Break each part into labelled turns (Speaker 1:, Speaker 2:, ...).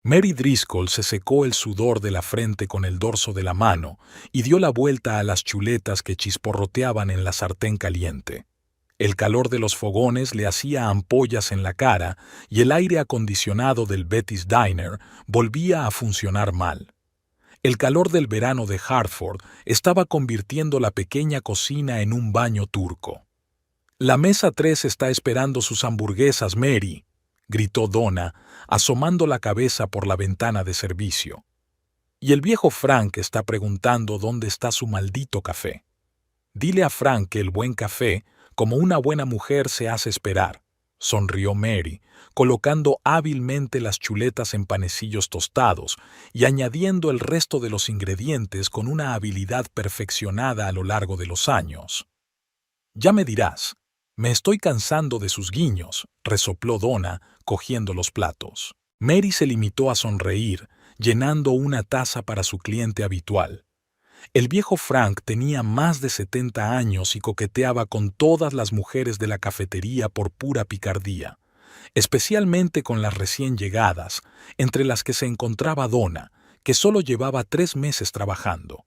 Speaker 1: Mary Driscoll se secó el sudor de la frente con el dorso de la mano y dio la vuelta a las chuletas que chisporroteaban en la sartén caliente. El calor de los fogones le hacía ampollas en la cara y el aire acondicionado del Betty's Diner volvía a funcionar mal. El calor del verano de Hartford estaba convirtiendo la pequeña cocina en un baño turco. «La mesa 3 está esperando sus hamburguesas, Mary», gritó Donna, asomando la cabeza por la ventana de servicio. «Y el viejo Frank está preguntando dónde está su maldito café. Dile a Frank que el buen café, como una buena mujer, se hace esperar», sonrió Mary, colocando hábilmente las chuletas en panecillos tostados y añadiendo el resto de los ingredientes con una habilidad perfeccionada a lo largo de los años. «Ya me dirás. Me estoy cansando de sus guiños», resopló Donna, cogiendo los platos. Mary se limitó a sonreír, llenando una taza para su cliente habitual. El viejo Frank tenía más de 70 años y coqueteaba con todas las mujeres de la cafetería por pura picardía, especialmente con las recién llegadas, entre las que se encontraba Donna, que solo llevaba 3 meses trabajando.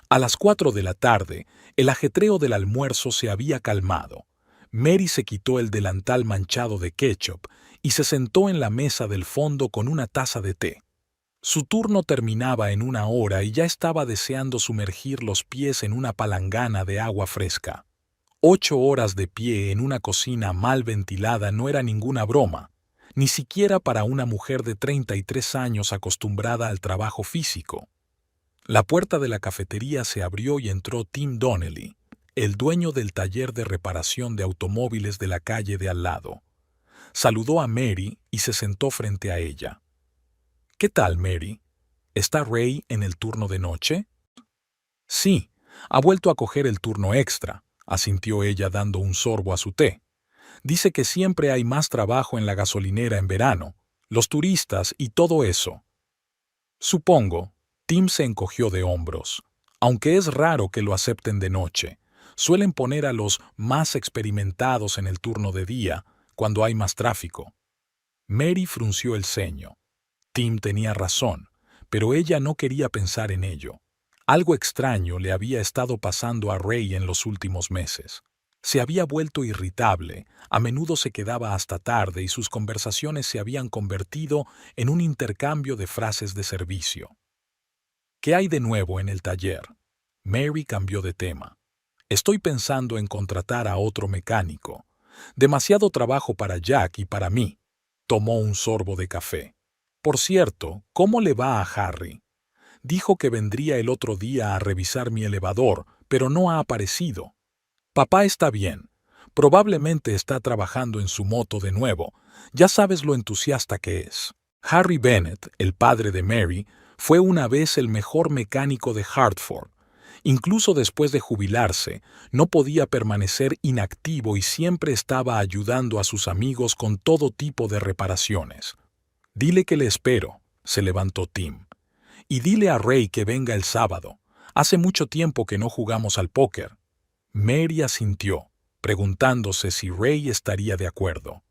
Speaker 1: A las 4 de la tarde, el ajetreo del almuerzo se había calmado. Mary se quitó el delantal manchado de ketchup y se sentó en la mesa del fondo con una taza de té. Su turno terminaba en 1 hora y ya estaba deseando sumergir los pies en una palangana de agua fresca. 8 horas de pie en una cocina mal ventilada no era ninguna broma, ni siquiera para una mujer de 33 años acostumbrada al trabajo físico. La puerta de la cafetería se abrió y entró Tim Donnelly, el dueño del taller de reparación de automóviles de la calle de al lado. Saludó a Mary y se sentó frente a ella. «¿Qué tal, Mary? ¿Está Ray en el turno de noche?» «Sí, ha vuelto a coger el turno extra», asintió ella dando un sorbo a su té. «Dice que siempre hay más trabajo en la gasolinera en verano, los turistas y todo eso». «Supongo». Tim se encogió de hombros. «Aunque es raro que lo acepten de noche. Suelen poner a los más experimentados en el turno de día, cuando hay más tráfico». Mary frunció el ceño. Tim tenía razón, pero ella no quería pensar en ello. Algo extraño le había estado pasando a Ray en los últimos meses. Se había vuelto irritable, a menudo se quedaba hasta tarde y sus conversaciones se habían convertido en un intercambio de frases de servicio. «¿Qué hay de nuevo en el taller?» Mary cambió de tema. «Estoy pensando en contratar a otro mecánico. Demasiado trabajo para Jack y para mí». Tomó un sorbo de café. «Por cierto, ¿cómo le va a Harry? Dijo que vendría el otro día a revisar mi elevador, pero no ha aparecido. Papá está bien. Probablemente está trabajando en su moto de nuevo. Ya sabes lo entusiasta que es». Harry Bennett, el padre de Mary, fue una vez el mejor mecánico de Hartford. Incluso después de jubilarse, no podía permanecer inactivo y siempre estaba ayudando a sus amigos con todo tipo de reparaciones. «Dile que le espero», se levantó Tim. «Y dile a Ray que venga el sábado. Hace mucho tiempo que no jugamos al póker». Mary asintió, preguntándose si Ray estaría de acuerdo.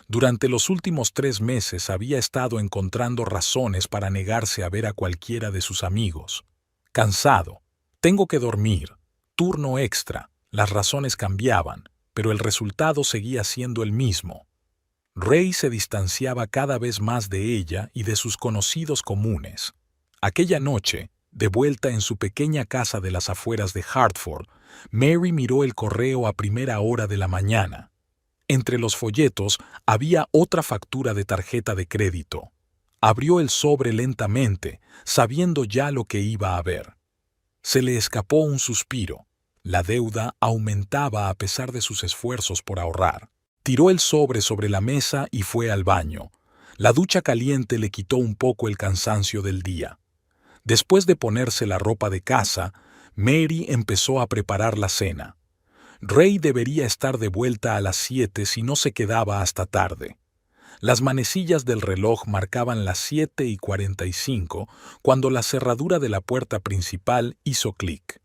Speaker 1: Durante los últimos 3 meses había estado encontrando razones para negarse a ver a cualquiera de sus amigos. «Cansado. Tengo que dormir. Turno extra». Las razones cambiaban, pero el resultado seguía siendo el mismo. Ray se distanciaba cada vez más de ella y de sus conocidos comunes. Aquella noche, de vuelta en su pequeña casa de las afueras de Hartford, Mary miró el correo a primera hora de la mañana. Entre los folletos había otra factura de tarjeta de crédito. Abrió el sobre lentamente, sabiendo ya lo que iba a ver. Se le escapó un suspiro. La deuda aumentaba a pesar de sus esfuerzos por ahorrar. Tiró el sobre la mesa y fue al baño. La ducha caliente le quitó un poco el cansancio del día. Después de ponerse la ropa de casa, Mary empezó a preparar la cena. Ray debería estar de vuelta a las 7 si no se quedaba hasta tarde. Las manecillas del reloj marcaban las 7:45 cuando la cerradura de la puerta principal hizo clic.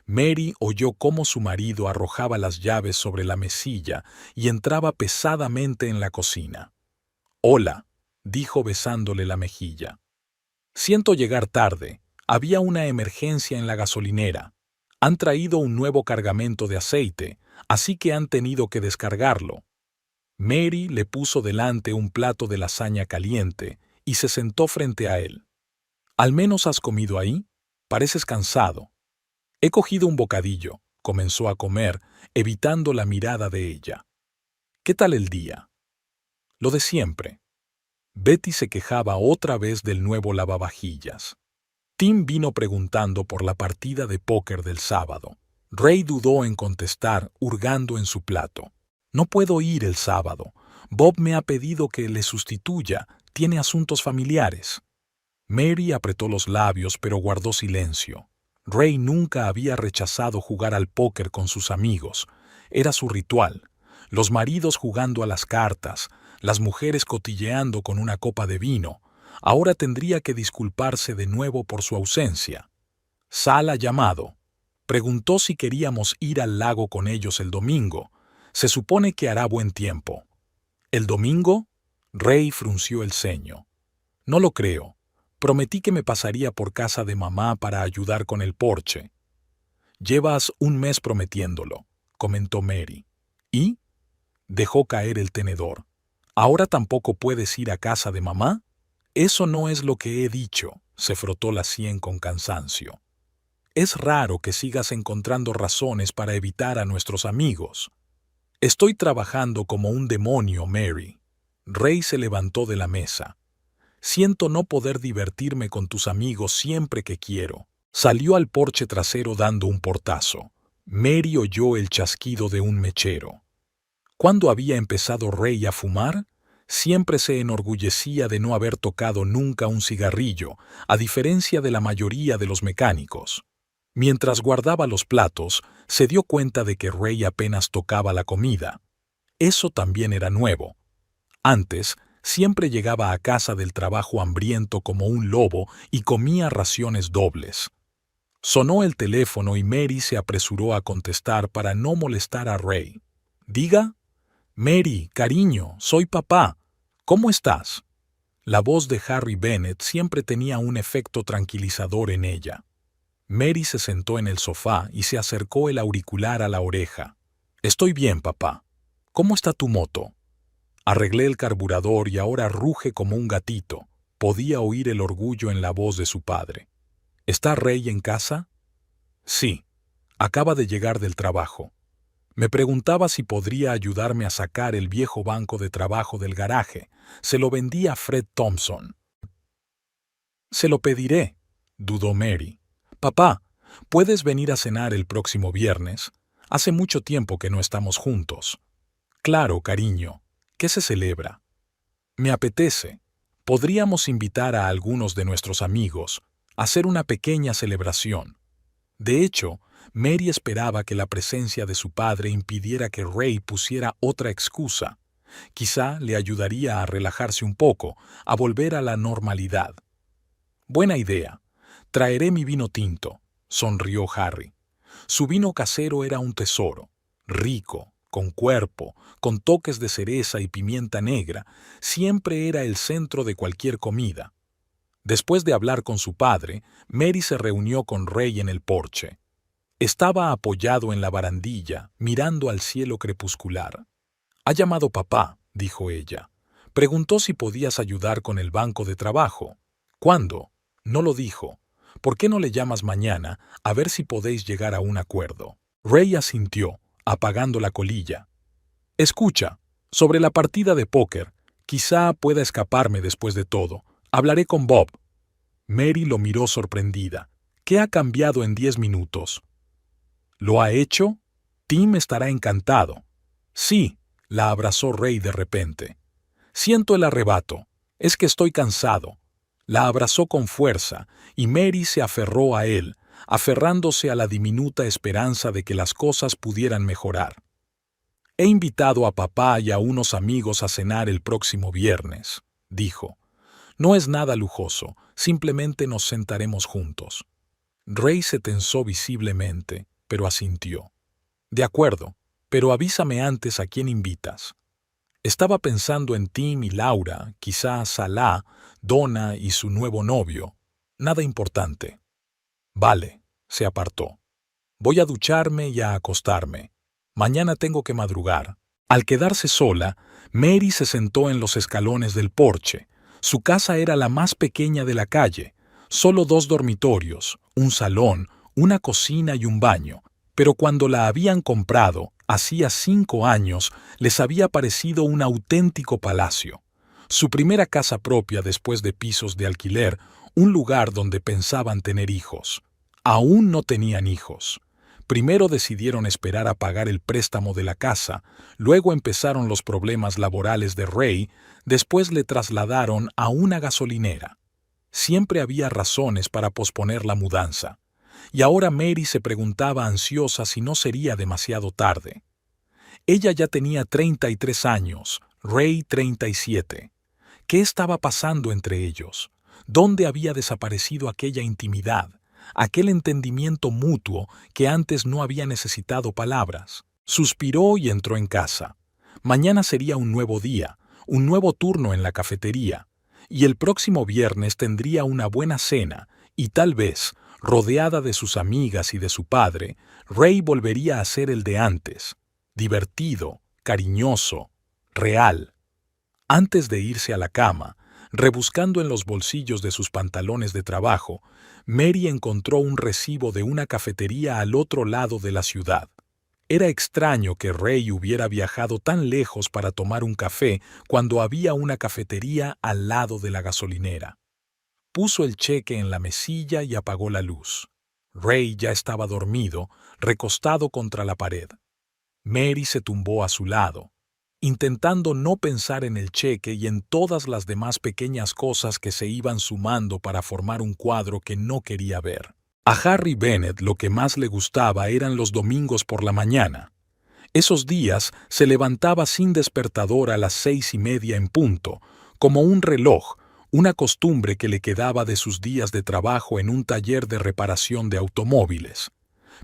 Speaker 1: Mary oyó cómo su marido arrojaba las llaves sobre la mesilla y entraba pesadamente en la cocina. «Hola», dijo besándole la mejilla. Siento llegar tarde. Había una emergencia en la gasolinera. Han traído un nuevo cargamento de aceite, así que han tenido que descargarlo. Mary le puso delante un plato de lasaña caliente y se sentó frente a él. ¿Al menos has comido ahí? Pareces cansado. He cogido un bocadillo. Comenzó a comer, evitando la mirada de ella. ¿Qué tal el día? Lo de siempre. Betty se quejaba otra vez del nuevo lavavajillas. Tim vino preguntando por la partida de póker del sábado. Ray dudó en contestar, hurgando en su plato. No puedo ir el sábado. Bob me ha pedido que le sustituya. Tiene asuntos familiares. Mary apretó los labios, pero guardó silencio. Ray nunca había rechazado jugar al póker con sus amigos. Era su ritual. Los maridos jugando a las cartas, las mujeres cotilleando con una copa de vino. Ahora tendría que disculparse de nuevo por su ausencia. Sal ha llamado. Preguntó si queríamos ir al lago con ellos el domingo. Se supone que hará buen tiempo. ¿El domingo? Ray frunció el ceño. No lo creo. Prometí que me pasaría por casa de mamá para ayudar con el porche. Llevas un mes prometiéndolo, comentó Mary. ¿Y? Dejó caer el tenedor. ¿Ahora tampoco puedes ir a casa de mamá? Eso no es lo que he dicho, se frotó la sien con cansancio. Es raro que sigas encontrando razones para evitar a nuestros amigos. Estoy trabajando como un demonio, Mary. Ray se levantó de la mesa. Siento no poder divertirme con tus amigos siempre que quiero. Salió al porche trasero dando un portazo. Mary oyó el chasquido de un mechero. ¿Cuándo había empezado Ray a fumar? Siempre se enorgullecía de no haber tocado nunca un cigarrillo, a diferencia de la mayoría de los mecánicos. Mientras guardaba los platos, se dio cuenta de que Ray apenas tocaba la comida. Eso también era nuevo. Antes, siempre llegaba a casa del trabajo hambriento como un lobo y comía raciones dobles. Sonó el teléfono y Mary se apresuró a contestar para no molestar a Ray. «Diga». «Mary, cariño, soy papá. ¿Cómo estás?» La voz de Harry Bennett siempre tenía un efecto tranquilizador en ella. Mary se sentó en el sofá y se acercó el auricular a la oreja. «Estoy bien, papá. ¿Cómo está tu moto?» Arreglé el carburador y ahora ruge como un gatito. Podía oír el orgullo en la voz de su padre. ¿Está Ray en casa? Sí. Acaba de llegar del trabajo. Me preguntaba si podría ayudarme a sacar el viejo banco de trabajo del garaje. Se lo vendí a Fred Thompson. Se lo pediré, dudó Mary. Papá, ¿puedes venir a cenar el próximo viernes? Hace mucho tiempo que no estamos juntos. Claro, cariño. ¿Qué se celebra? Me apetece. Podríamos invitar a algunos de nuestros amigos a hacer una pequeña celebración. De hecho, Mary esperaba que la presencia de su padre impidiera que Ray pusiera otra excusa. Quizá le ayudaría a relajarse un poco, a volver a la normalidad. Buena idea. Traeré mi vino tinto, sonrió Harry. Su vino casero era un tesoro, rico, con cuerpo, con toques de cereza y pimienta negra, siempre era el centro de cualquier comida. Después de hablar con su padre, Mary se reunió con Ray en el porche. Estaba apoyado en la barandilla, mirando al cielo crepuscular. «Ha llamado papá», dijo ella. «Preguntó si podías ayudar con el banco de trabajo». «¿Cuándo?» «No lo dijo. ¿Por qué no le llamas mañana a ver si podéis llegar a un acuerdo?» Ray asintió, apagando la colilla. «Escucha, sobre la partida de póker, quizá pueda escaparme después de todo. Hablaré con Bob». Mary lo miró sorprendida. «¿Qué ha cambiado en 10 minutos?» «¿Lo ha hecho? Tim estará encantado». «Sí», la abrazó Ray de repente. «Siento el arrebato. Es que estoy cansado». La abrazó con fuerza y Mary se aferró a él, aferrándose a la diminuta esperanza de que las cosas pudieran mejorar. «He invitado a papá y a unos amigos a cenar el próximo viernes», dijo. «No es nada lujoso, simplemente nos sentaremos juntos». Ray se tensó visiblemente, pero asintió. «De acuerdo, pero avísame antes a quién invitas». Estaba pensando en Tim y Laura, quizá Salah, Donna y su nuevo novio. Nada importante. Vale, se apartó. Voy a ducharme y a acostarme. Mañana tengo que madrugar. Al quedarse sola, Mary se sentó en los escalones del porche. Su casa era la más pequeña de la calle, solo 2 dormitorios, un salón, una cocina y un baño. Pero cuando la habían comprado, hacía 5 años, les había parecido un auténtico palacio. Su primera casa propia después de pisos de alquiler, un lugar donde pensaban tener hijos. Aún no tenían hijos. Primero decidieron esperar a pagar el préstamo de la casa, luego empezaron los problemas laborales de Ray, después le trasladaron a una gasolinera. Siempre había razones para posponer la mudanza, y ahora Mary se preguntaba ansiosa si no sería demasiado tarde. Ella ya tenía 33 años, Ray 37. ¿Qué estaba pasando entre ellos? ¿Dónde había desaparecido aquella intimidad? Aquel entendimiento mutuo que antes no había necesitado palabras. Suspiró y entró en casa. Mañana sería un nuevo día, un nuevo turno en la cafetería, y el próximo viernes tendría una buena cena, y tal vez, rodeada de sus amigas y de su padre, Ray volvería a ser el de antes, divertido, cariñoso, real. Antes de irse a la cama, rebuscando en los bolsillos de sus pantalones de trabajo, Mary encontró un recibo de una cafetería al otro lado de la ciudad. Era extraño que Ray hubiera viajado tan lejos para tomar un café cuando había una cafetería al lado de la gasolinera. Puso el cheque en la mesilla y apagó la luz. Ray ya estaba dormido, recostado contra la pared. Mary se tumbó a su lado, intentando no pensar en el cheque y en todas las demás pequeñas cosas que se iban sumando para formar un cuadro que no quería ver. A Harry Bennett lo que más le gustaba eran los domingos por la mañana. Esos días se levantaba sin despertador a las 6:30 en punto, como un reloj, una costumbre que le quedaba de sus días de trabajo en un taller de reparación de automóviles.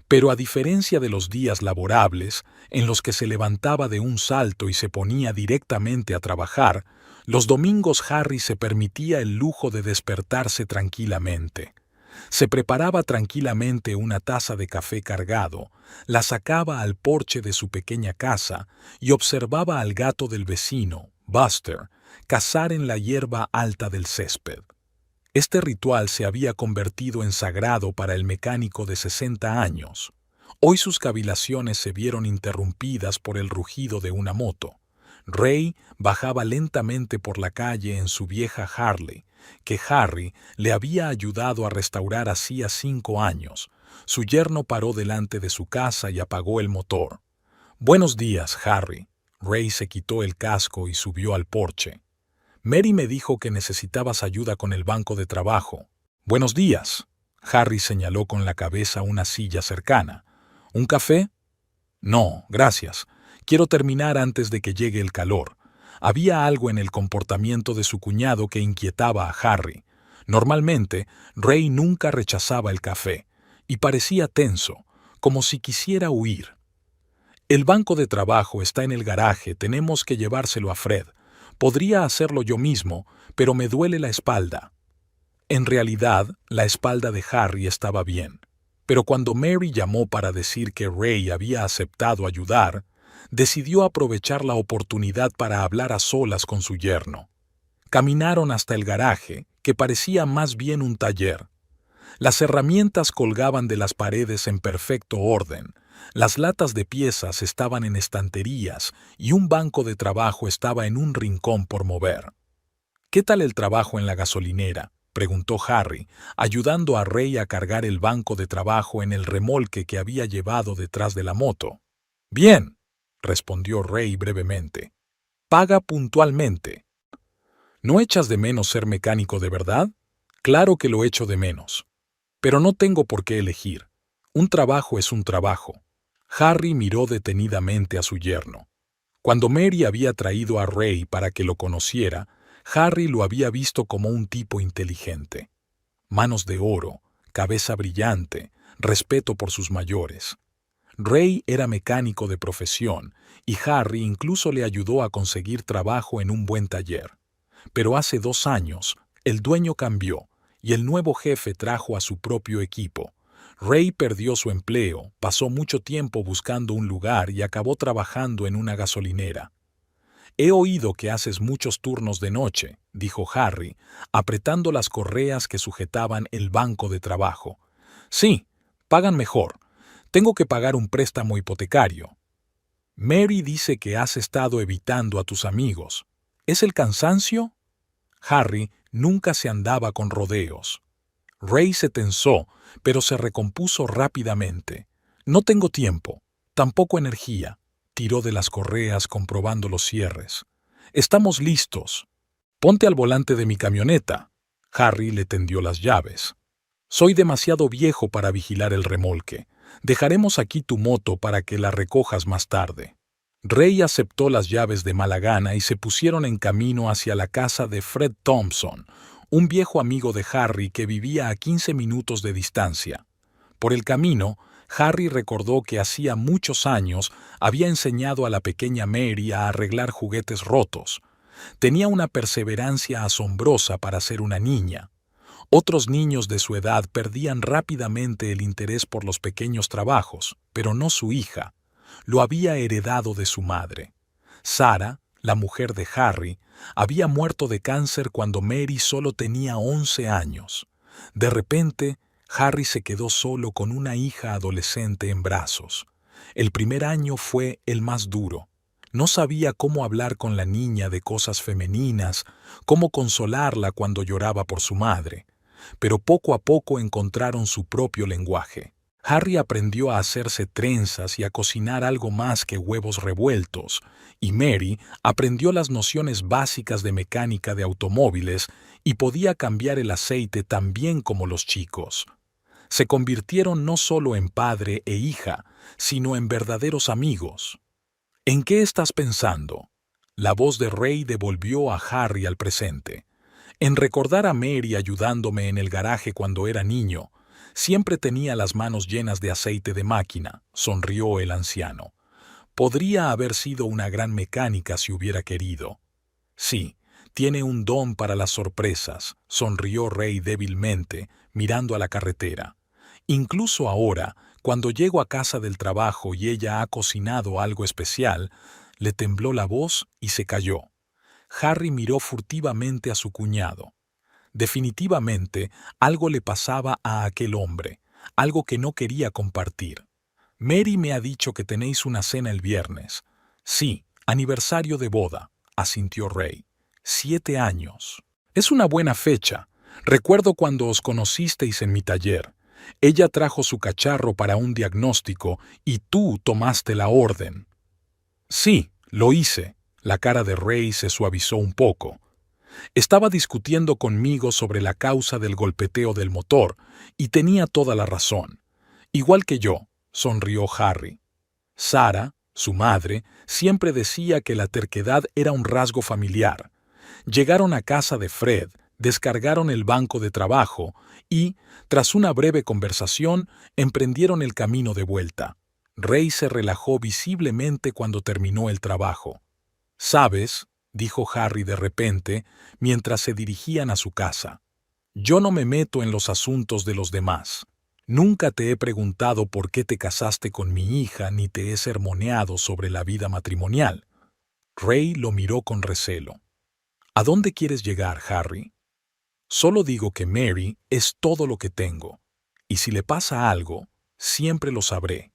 Speaker 1: Pero a diferencia de los días laborables, en los que se levantaba de un salto y se ponía directamente a trabajar, los domingos Harry se permitía el lujo de despertarse tranquilamente. Se preparaba tranquilamente una taza de café cargado, la sacaba al porche de su pequeña casa y observaba al gato del vecino, Buster, cazar en la hierba alta del césped. Este ritual se había convertido en sagrado para el mecánico de 60 años. Hoy sus cavilaciones se vieron interrumpidas por el rugido de una moto. Ray bajaba lentamente por la calle en su vieja Harley, que Harry le había ayudado a restaurar hacía 5 años. Su yerno paró delante de su casa y apagó el motor. «Buenos días, Harry». Ray se quitó el casco y subió al porche. «Mary me dijo que necesitabas ayuda con el banco de trabajo». «Buenos días». Harry señaló con la cabeza una silla cercana. «¿Un café?» «No, gracias. Quiero terminar antes de que llegue el calor». Había algo en el comportamiento de su cuñado que inquietaba a Harry. Normalmente, Ray nunca rechazaba el café, y parecía tenso, como si quisiera huir. «El banco de trabajo está en el garaje, tenemos que llevárselo a Fred. Podría hacerlo yo mismo, pero me duele la espalda». En realidad, la espalda de Harry estaba bien. Pero cuando Mary llamó para decir que Ray había aceptado ayudar, decidió aprovechar la oportunidad para hablar a solas con su yerno. Caminaron hasta el garaje, que parecía más bien un taller. Las herramientas colgaban de las paredes en perfecto orden, las latas de piezas estaban en estanterías y un banco de trabajo estaba en un rincón por mover. «¿Qué tal el trabajo en la gasolinera?», preguntó Harry, ayudando a Ray a cargar el banco de trabajo en el remolque que había llevado detrás de la moto. «Bien», respondió Ray brevemente. «Paga puntualmente». «¿No echas de menos ser mecánico de verdad?». «Claro que lo echo de menos. Pero no tengo por qué elegir. Un trabajo es un trabajo». Harry miró detenidamente a su yerno. Cuando Mary había traído a Ray para que lo conociera, Harry lo había visto como un tipo inteligente. Manos de oro, cabeza brillante, respeto por sus mayores. Ray era mecánico de profesión y Harry incluso le ayudó a conseguir trabajo en un buen taller. Pero hace 2 años, el dueño cambió y el nuevo jefe trajo a su propio equipo. Ray perdió su empleo, pasó mucho tiempo buscando un lugar y acabó trabajando en una gasolinera. «He oído que haces muchos turnos de noche», dijo Harry, apretando las correas que sujetaban el banco de trabajo. «Sí, pagan mejor. Tengo que pagar un préstamo hipotecario». «Mary dice que has estado evitando a tus amigos. ¿Es el cansancio?» Harry nunca se andaba con rodeos. Ray se tensó, pero se recompuso rápidamente. «No tengo tiempo, tampoco energía», tiró de las correas comprobando los cierres. «Estamos listos. Ponte al volante de mi camioneta». Harry le tendió las llaves. «Soy demasiado viejo para vigilar el remolque. Dejaremos aquí tu moto para que la recojas más tarde». Ray aceptó las llaves de mala gana y se pusieron en camino hacia la casa de Fred Thompson, un viejo amigo de Harry que vivía a 15 minutos de distancia. Por el camino, Harry recordó que hacía muchos años había enseñado a la pequeña Mary a arreglar juguetes rotos. Tenía una perseverancia asombrosa para ser una niña. Otros niños de su edad perdían rápidamente el interés por los pequeños trabajos, pero no su hija. Lo había heredado de su madre. Sarah, la mujer de Harry, había muerto de cáncer cuando Mary solo tenía 11 años. De repente, Harry se quedó solo con una hija adolescente en brazos. El primer año fue el más duro. No sabía cómo hablar con la niña de cosas femeninas, cómo consolarla cuando lloraba por su madre. Pero poco a poco encontraron su propio lenguaje. Harry aprendió a hacerse trenzas y a cocinar algo más que huevos revueltos, y Mary aprendió las nociones básicas de mecánica de automóviles y podía cambiar el aceite tan bien como los chicos. Se convirtieron no solo en padre e hija, sino en verdaderos amigos. «¿En qué estás pensando?». La voz de Ray devolvió a Harry al presente. «En recordar a Mary ayudándome en el garaje cuando era niño. Siempre tenía las manos llenas de aceite de máquina», sonrió el anciano. «Podría haber sido una gran mecánica si hubiera querido». «Sí, tiene un don para las sorpresas», sonrió Ray débilmente, mirando a la carretera. «Incluso ahora, cuando llego a casa del trabajo y ella ha cocinado algo especial», le tembló la voz y se calló. Harry miró furtivamente a su cuñado. Definitivamente, algo le pasaba a aquel hombre, algo que no quería compartir. «Mary me ha dicho que tenéis una cena el viernes». «Sí, aniversario de boda», asintió Ray. 7 años. «Es una buena fecha. Recuerdo cuando os conocisteis en mi taller. Ella trajo su cacharro para un diagnóstico y tú tomaste la orden». «Sí, lo hice». La cara de Ray se suavizó un poco. «Estaba discutiendo conmigo sobre la causa del golpeteo del motor y tenía toda la razón. Igual que yo», sonrió Harry. Sarah, su madre, siempre decía que la terquedad era un rasgo familiar. Llegaron a casa de Fred, descargaron el banco de trabajo y, tras una breve conversación, emprendieron el camino de vuelta. Ray se relajó visiblemente cuando terminó el trabajo. «¿Sabes?», dijo Harry de repente, mientras se dirigían a su casa. «Yo no me meto en los asuntos de los demás. Nunca te he preguntado por qué te casaste con mi hija ni te he sermoneado sobre la vida matrimonial». Ray lo miró con recelo. «¿A dónde quieres llegar, Harry?». «Solo digo que Mary es todo lo que tengo, y si le pasa algo, siempre lo sabré.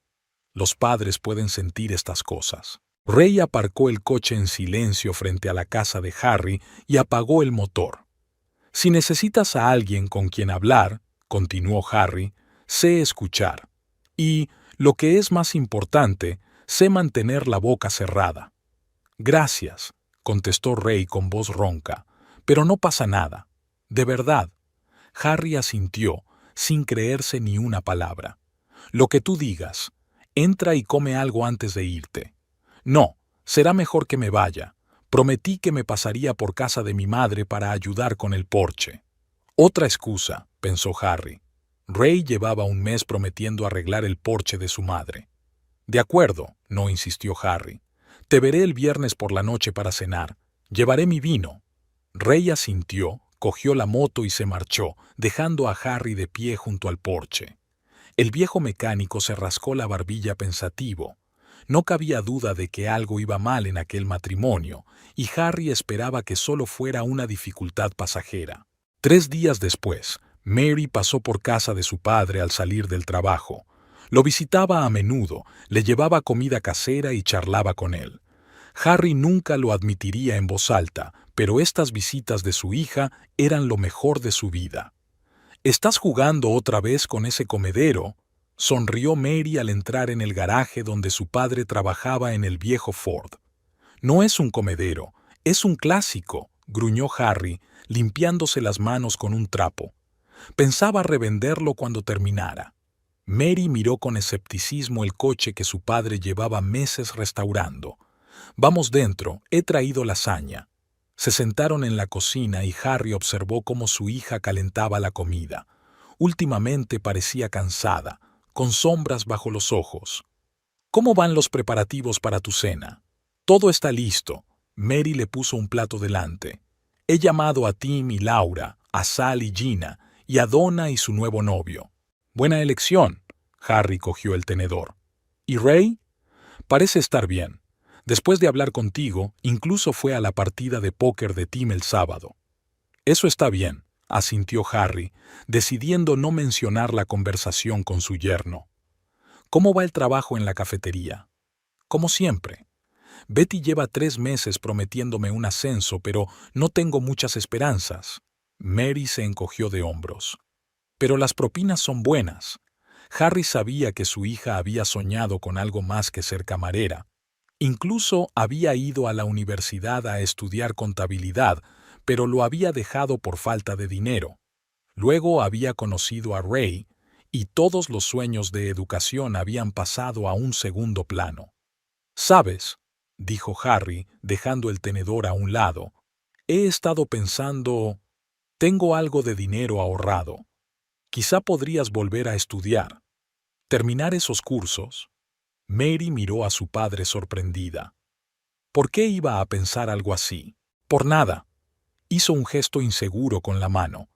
Speaker 1: Los padres pueden sentir estas cosas». Ray aparcó el coche en silencio frente a la casa de Harry y apagó el motor. «Si necesitas a alguien con quien hablar», continuó Harry, «sé escuchar. Y, lo que es más importante, sé mantener la boca cerrada». «Gracias», contestó Ray con voz ronca, «pero no pasa nada. De verdad». Harry asintió, sin creerse ni una palabra. «Lo que tú digas. Entra y come algo antes de irte». «No, será mejor que me vaya. Prometí que me pasaría por casa de mi madre para ayudar con el porche». «Otra excusa», pensó Harry. Ray llevaba un mes prometiendo arreglar el porche de su madre. De acuerdo, no insistió Harry. Te veré el viernes por la noche para cenar. Llevaré mi vino. Ray asintió, cogió la moto y se marchó, dejando a Harry de pie junto al porche. El viejo mecánico se rascó la barbilla pensativo. No cabía duda de que algo iba mal en aquel matrimonio, y Harry esperaba que solo fuera una dificultad pasajera. 3 días después, Mary pasó por casa de su padre al salir del trabajo. Lo visitaba a menudo, le llevaba comida casera y charlaba con él. Harry nunca lo admitiría en voz alta, pero estas visitas de su hija eran lo mejor de su vida. «¿Estás jugando otra vez con ese comedero?», sonrió Mary al entrar en el garaje donde su padre trabajaba en el viejo Ford. «No es un comedero, es un clásico», gruñó Harry, limpiándose las manos con un trapo. Pensaba revenderlo cuando terminara. Mary miró con escepticismo el coche que su padre llevaba meses restaurando. «Vamos dentro, he traído lasaña». Se sentaron en la cocina y Harry observó cómo su hija calentaba la comida. Últimamente parecía cansada, con sombras bajo los ojos. «¿Cómo van los preparativos para tu cena?» «Todo está listo». Mary le puso un plato delante. «He llamado a Tim y Laura, a Sal y Gina, y a Donna y su nuevo novio». «Buena elección». Harry cogió el tenedor. «¿Y Ray?» «Parece estar bien. Después de hablar contigo, incluso fue a la partida de póker de Tim el sábado». «Eso está bien», asintió Harry, decidiendo no mencionar la conversación con su yerno. «¿Cómo va el trabajo en la cafetería?» «Como siempre. Betty lleva 3 meses prometiéndome un ascenso, pero no tengo muchas esperanzas». Mary se encogió de hombros. «Pero las propinas son buenas». Harry sabía que su hija había soñado con algo más que ser camarera. Incluso había ido a la universidad a estudiar contabilidad, pero lo había dejado por falta de dinero. Luego había conocido a Ray, y todos los sueños de educación habían pasado a un segundo plano. «¿Sabes?», dijo Harry, dejando el tenedor a un lado, «he estado pensando, tengo algo de dinero ahorrado. Quizá podrías volver a estudiar. ¿Terminar esos cursos?» Mary miró a su padre sorprendida. ¿Por qué iba a pensar algo así? «Por nada». Hizo un gesto inseguro con la mano.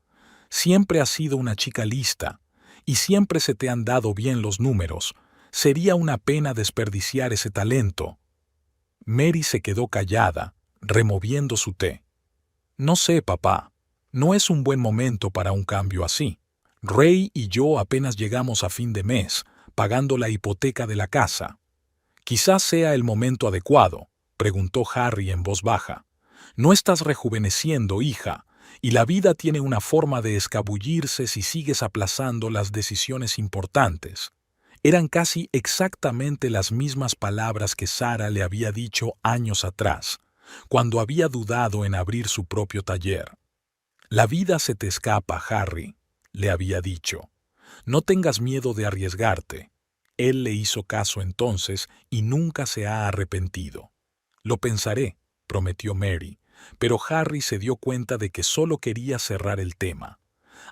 Speaker 1: «Siempre has sido una chica lista, y siempre se te han dado bien los números. Sería una pena desperdiciar ese talento». Mary se quedó callada, removiendo su té. «No sé, papá. No es un buen momento para un cambio así. Ray y yo apenas llegamos a fin de mes, pagando la hipoteca de la casa». «Quizás sea el momento adecuado», preguntó Harry en voz baja. «No estás rejuveneciendo, hija, y la vida tiene una forma de escabullirse si sigues aplazando las decisiones importantes». Eran casi exactamente las mismas palabras que Sara le había dicho años atrás, cuando había dudado en abrir su propio taller. «La vida se te escapa, Harry», le había dicho. «No tengas miedo de arriesgarte». Él le hizo caso entonces y nunca se ha arrepentido. «Lo pensaré», prometió Mary, pero Harry se dio cuenta de que solo quería cerrar el tema.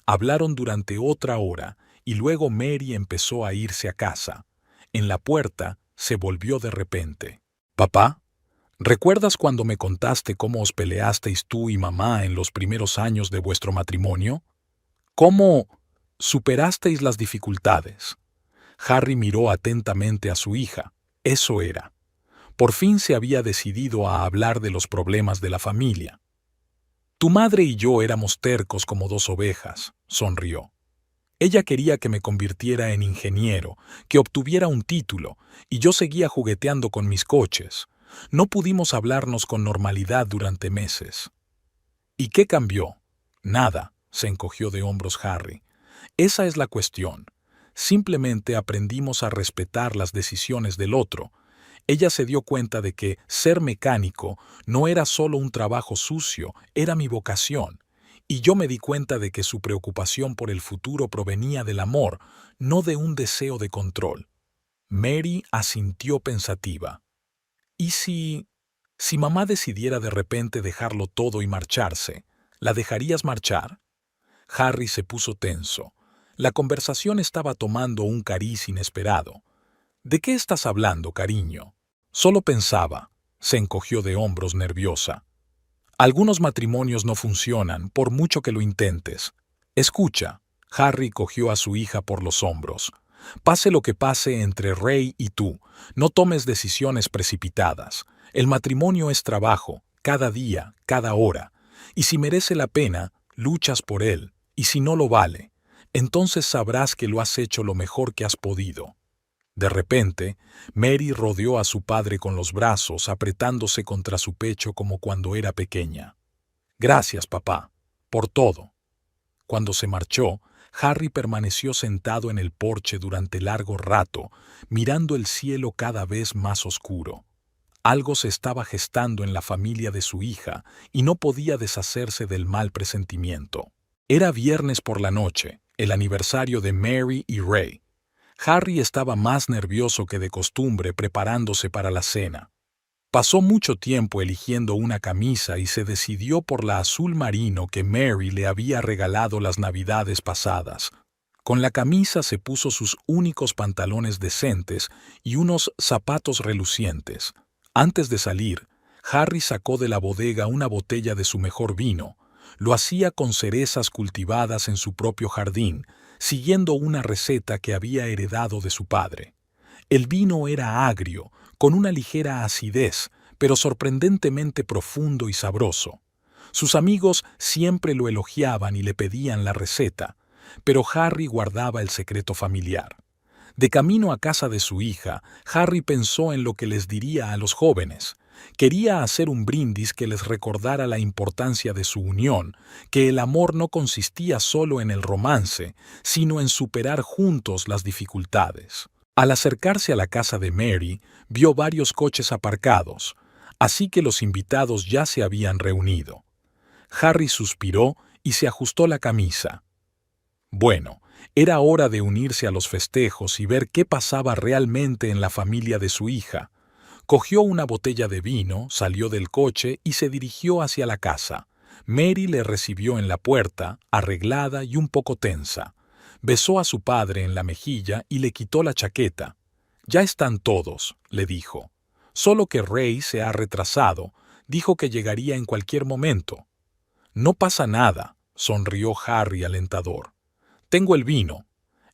Speaker 1: Hablaron durante otra hora y luego Mary empezó a irse a casa. En la puerta se volvió de repente. «Papá, ¿recuerdas cuando me contaste cómo os peleasteis tú y mamá en los primeros años de vuestro matrimonio? ¿Cómo superasteis las dificultades?» Harry miró atentamente a su hija. Eso era. Por fin se había decidido a hablar de los problemas de la familia. «Tu madre y yo éramos tercos como 2 ovejas», sonrió. «Ella quería que me convirtiera en ingeniero, que obtuviera un título, y yo seguía jugueteando con mis coches. No pudimos hablarnos con normalidad durante meses». «¿Y qué cambió?» «Nada», se encogió de hombros Harry. «Esa es la cuestión. Simplemente aprendimos a respetar las decisiones del otro. Ella se dio cuenta de que ser mecánico no era solo un trabajo sucio, era mi vocación. Y yo me di cuenta de que su preocupación por el futuro provenía del amor, no de un deseo de control». Mary asintió pensativa. «¿Y si mamá decidiera de repente dejarlo todo y marcharse, la dejarías marchar?» Harry se puso tenso. La conversación estaba tomando un cariz inesperado. ¿De qué estás hablando, cariño? Solo pensaba. Se encogió de hombros nerviosa. Algunos matrimonios no funcionan, por mucho que lo intentes. Escucha. Harry cogió a su hija por los hombros. Pase lo que pase entre Ray y tú, no tomes decisiones precipitadas. El matrimonio es trabajo, cada día, cada hora. Y si merece la pena, luchas por él. Y si no lo vale, entonces sabrás que lo has hecho lo mejor que has podido. De repente, Mary rodeó a su padre con los brazos, apretándose contra su pecho como cuando era pequeña. Gracias, papá, por todo. Cuando se marchó, Harry permaneció sentado en el porche durante largo rato, mirando el cielo cada vez más oscuro. Algo se estaba gestando en la familia de su hija y no podía deshacerse del mal presentimiento. Era viernes por la noche, el aniversario de Mary y Ray. Harry estaba más nervioso que de costumbre preparándose para la cena. Pasó mucho tiempo eligiendo una camisa y se decidió por la azul marino que Mary le había regalado las navidades pasadas. Con la camisa se puso sus únicos pantalones decentes y unos zapatos relucientes. Antes de salir, Harry sacó de la bodega una botella de su mejor vino. Lo hacía con cerezas cultivadas en su propio jardín, siguiendo una receta que había heredado de su padre. El vino era agrio, con una ligera acidez, pero sorprendentemente profundo y sabroso. Sus amigos siempre lo elogiaban y le pedían la receta, pero Harry guardaba el secreto familiar. De camino a casa de su hija, Harry pensó en lo que les diría a los jóvenes. Quería hacer un brindis que les recordara la importancia de su unión, que el amor no consistía solo en el romance, sino en superar juntos las dificultades. Al acercarse a la casa de Mary, vio varios coches aparcados, así que los invitados ya se habían reunido. Harry suspiró y se ajustó la camisa. Bueno, era hora de unirse a los festejos y ver qué pasaba realmente en la familia de su hija. Cogió una botella de vino, salió del coche y se dirigió hacia la casa. Mary le recibió en la puerta, arreglada y un poco tensa. Besó a su padre en la mejilla y le quitó la chaqueta. «Ya están todos», le dijo. «Solo que Ray se ha retrasado. Dijo que llegaría en cualquier momento». «No pasa nada», sonrió Harry alentador. «Tengo el vino.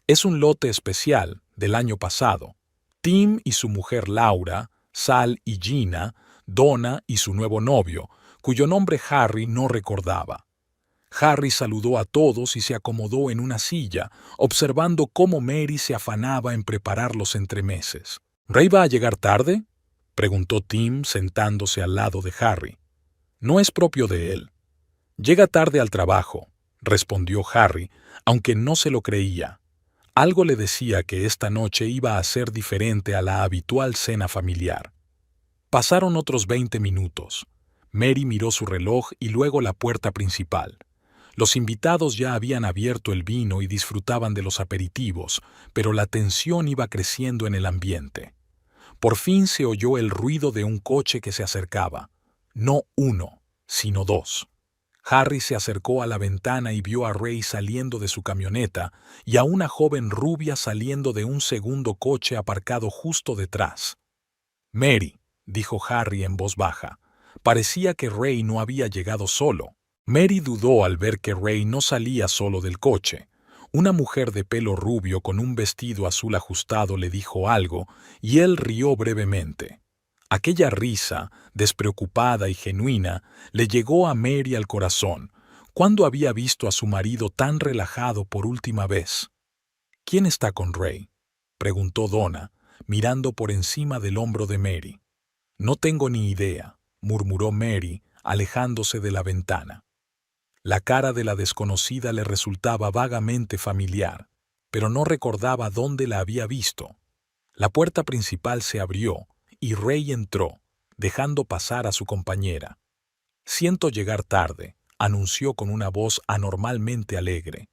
Speaker 1: Es un lote especial, del año pasado. Tim y su mujer Laura, Sal y Gina, Donna y su nuevo novio, cuyo nombre Harry no recordaba». Harry saludó a todos y se acomodó en una silla, observando cómo Mary se afanaba en preparar los entremeses. «¿Ray va a llegar tarde?», preguntó Tim sentándose al lado de Harry. «No es propio de él». «Llega tarde al trabajo», respondió Harry, aunque no se lo creía. Algo le decía que esta noche iba a ser diferente a la habitual cena familiar. Pasaron otros 20 minutos. Mary miró su reloj y luego la puerta principal. Los invitados ya habían abierto el vino y disfrutaban de los aperitivos, pero la tensión iba creciendo en el ambiente. Por fin se oyó el ruido de un coche que se acercaba. No uno, sino dos. Harry se acercó a la ventana y vio a Ray saliendo de su camioneta y a una joven rubia saliendo de un segundo coche aparcado justo detrás. «Mary», dijo Harry en voz baja. Parecía que Ray no había llegado solo. Mary dudó al ver que Ray no salía solo del coche. Una mujer de pelo rubio con un vestido azul ajustado le dijo algo y él rió brevemente. Aquella risa, despreocupada y genuina, le llegó a Mary al corazón. ¿Cuándo había visto a su marido tan relajado por última vez? «¿Quién está con Ray?», preguntó Donna, mirando por encima del hombro de Mary. «No tengo ni idea», murmuró Mary, alejándose de la ventana. La cara de la desconocida le resultaba vagamente familiar, pero no recordaba dónde la había visto. La puerta principal se abrió y Ray entró, dejando pasar a su compañera. «Siento llegar tarde», anunció con una voz anormalmente alegre.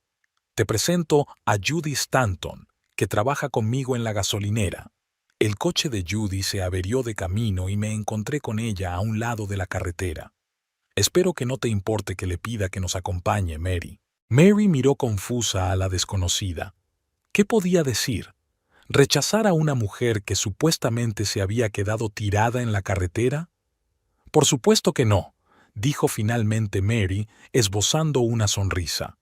Speaker 1: «Te presento a Judy Stanton, que trabaja conmigo en la gasolinera». El coche de Judy se averió de camino y me encontré con ella a un lado de la carretera. «Espero que no te importe que le pida que nos acompañe, Mary». Mary miró confusa a la desconocida. ¿Qué podía decir? ¿Rechazar a una mujer que supuestamente se había quedado tirada en la carretera? Por supuesto que no, dijo finalmente Mary, esbozando una sonrisa.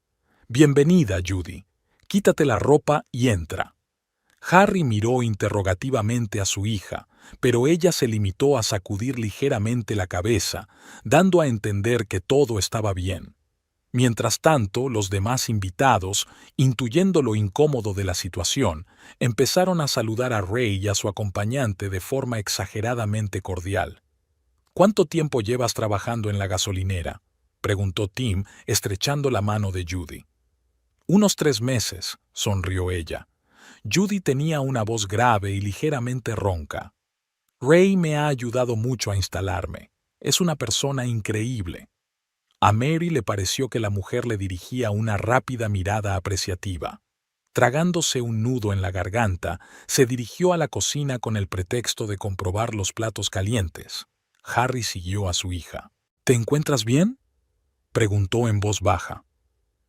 Speaker 1: Bienvenida, Judy. Quítate la ropa y entra. Harry miró interrogativamente a su hija, pero ella se limitó a sacudir ligeramente la cabeza, dando a entender que todo estaba bien. Mientras tanto, los demás invitados, intuyendo lo incómodo de la situación, empezaron a saludar a Ray y a su acompañante de forma exageradamente cordial. ¿Cuánto tiempo llevas trabajando en la gasolinera?, preguntó Tim, estrechando la mano de Judy. Unos 3 meses, sonrió ella. Judy tenía una voz grave y ligeramente ronca. Ray me ha ayudado mucho a instalarme. Es una persona increíble. A Mary le pareció que la mujer le dirigía una rápida mirada apreciativa. Tragándose un nudo en la garganta, se dirigió a la cocina con el pretexto de comprobar los platos calientes. Harry siguió a su hija. ¿Te encuentras bien?, preguntó en voz baja.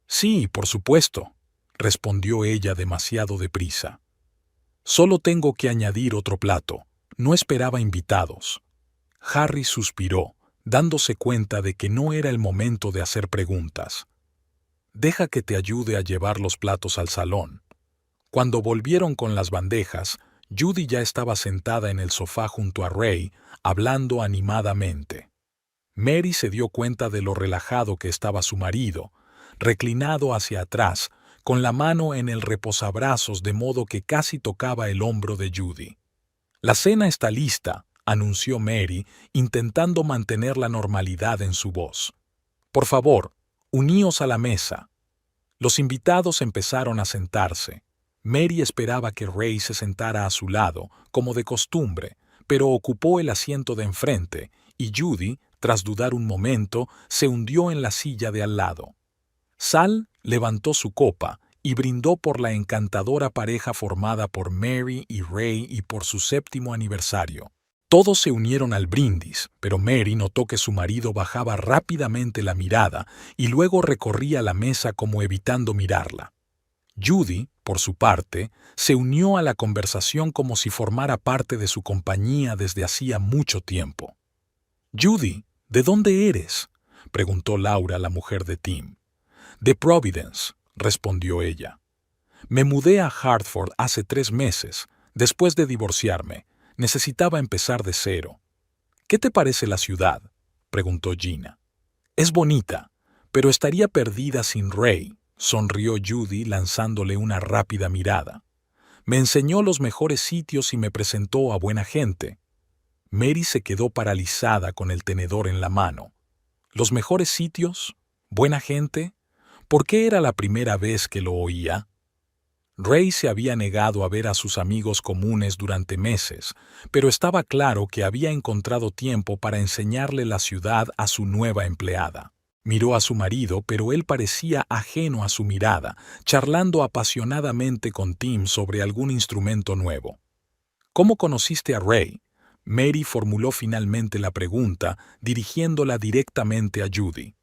Speaker 1: Sí, por supuesto, respondió ella demasiado deprisa. Solo tengo que añadir otro plato. No esperaba invitados. Harry suspiró, dándose cuenta de que no era el momento de hacer preguntas. Deja que te ayude a llevar los platos al salón. Cuando volvieron con las bandejas, Judy ya estaba sentada en el sofá junto a Ray, hablando animadamente. Mary se dio cuenta de lo relajado que estaba su marido, reclinado hacia atrás, con la mano en el reposabrazos de modo que casi tocaba el hombro de Judy. La cena está lista, anunció Mary, intentando mantener la normalidad en su voz. Por favor, uníos a la mesa. Los invitados empezaron a sentarse. Mary esperaba que Ray se sentara a su lado, como de costumbre, pero ocupó el asiento de enfrente, y Judy, tras dudar un momento, se hundió en la silla de al lado. Sal levantó su copa y brindó por la encantadora pareja formada por Mary y Ray y por su 7º aniversario. Todos se unieron al brindis, pero Mary notó que su marido bajaba rápidamente la mirada y luego recorría la mesa como evitando mirarla. Judy, por su parte, se unió a la conversación como si formara parte de su compañía desde hacía mucho tiempo. «Judy, ¿de dónde eres?», preguntó Laura, la mujer de Tim. «De Providence», respondió ella. «Me mudé a Hartford hace 3 meses, después de divorciarme. Necesitaba empezar de cero». «¿Qué te parece la ciudad?», preguntó Gina. «Es bonita, pero estaría perdida sin Ray», sonrió Judy lanzándole una rápida mirada. «Me enseñó los mejores sitios y me presentó a buena gente». Mary se quedó paralizada con el tenedor en la mano. ¿Los mejores sitios? ¿Buena gente? ¿Por qué era la primera vez que lo oía? Ray se había negado a ver a sus amigos comunes durante meses, pero estaba claro que había encontrado tiempo para enseñarle la ciudad a su nueva empleada. Miró a su marido, pero él parecía ajeno a su mirada, charlando apasionadamente con Tim sobre algún instrumento nuevo. ¿Cómo conociste a Ray?, Mary formuló finalmente la pregunta, dirigiéndola directamente a Judy.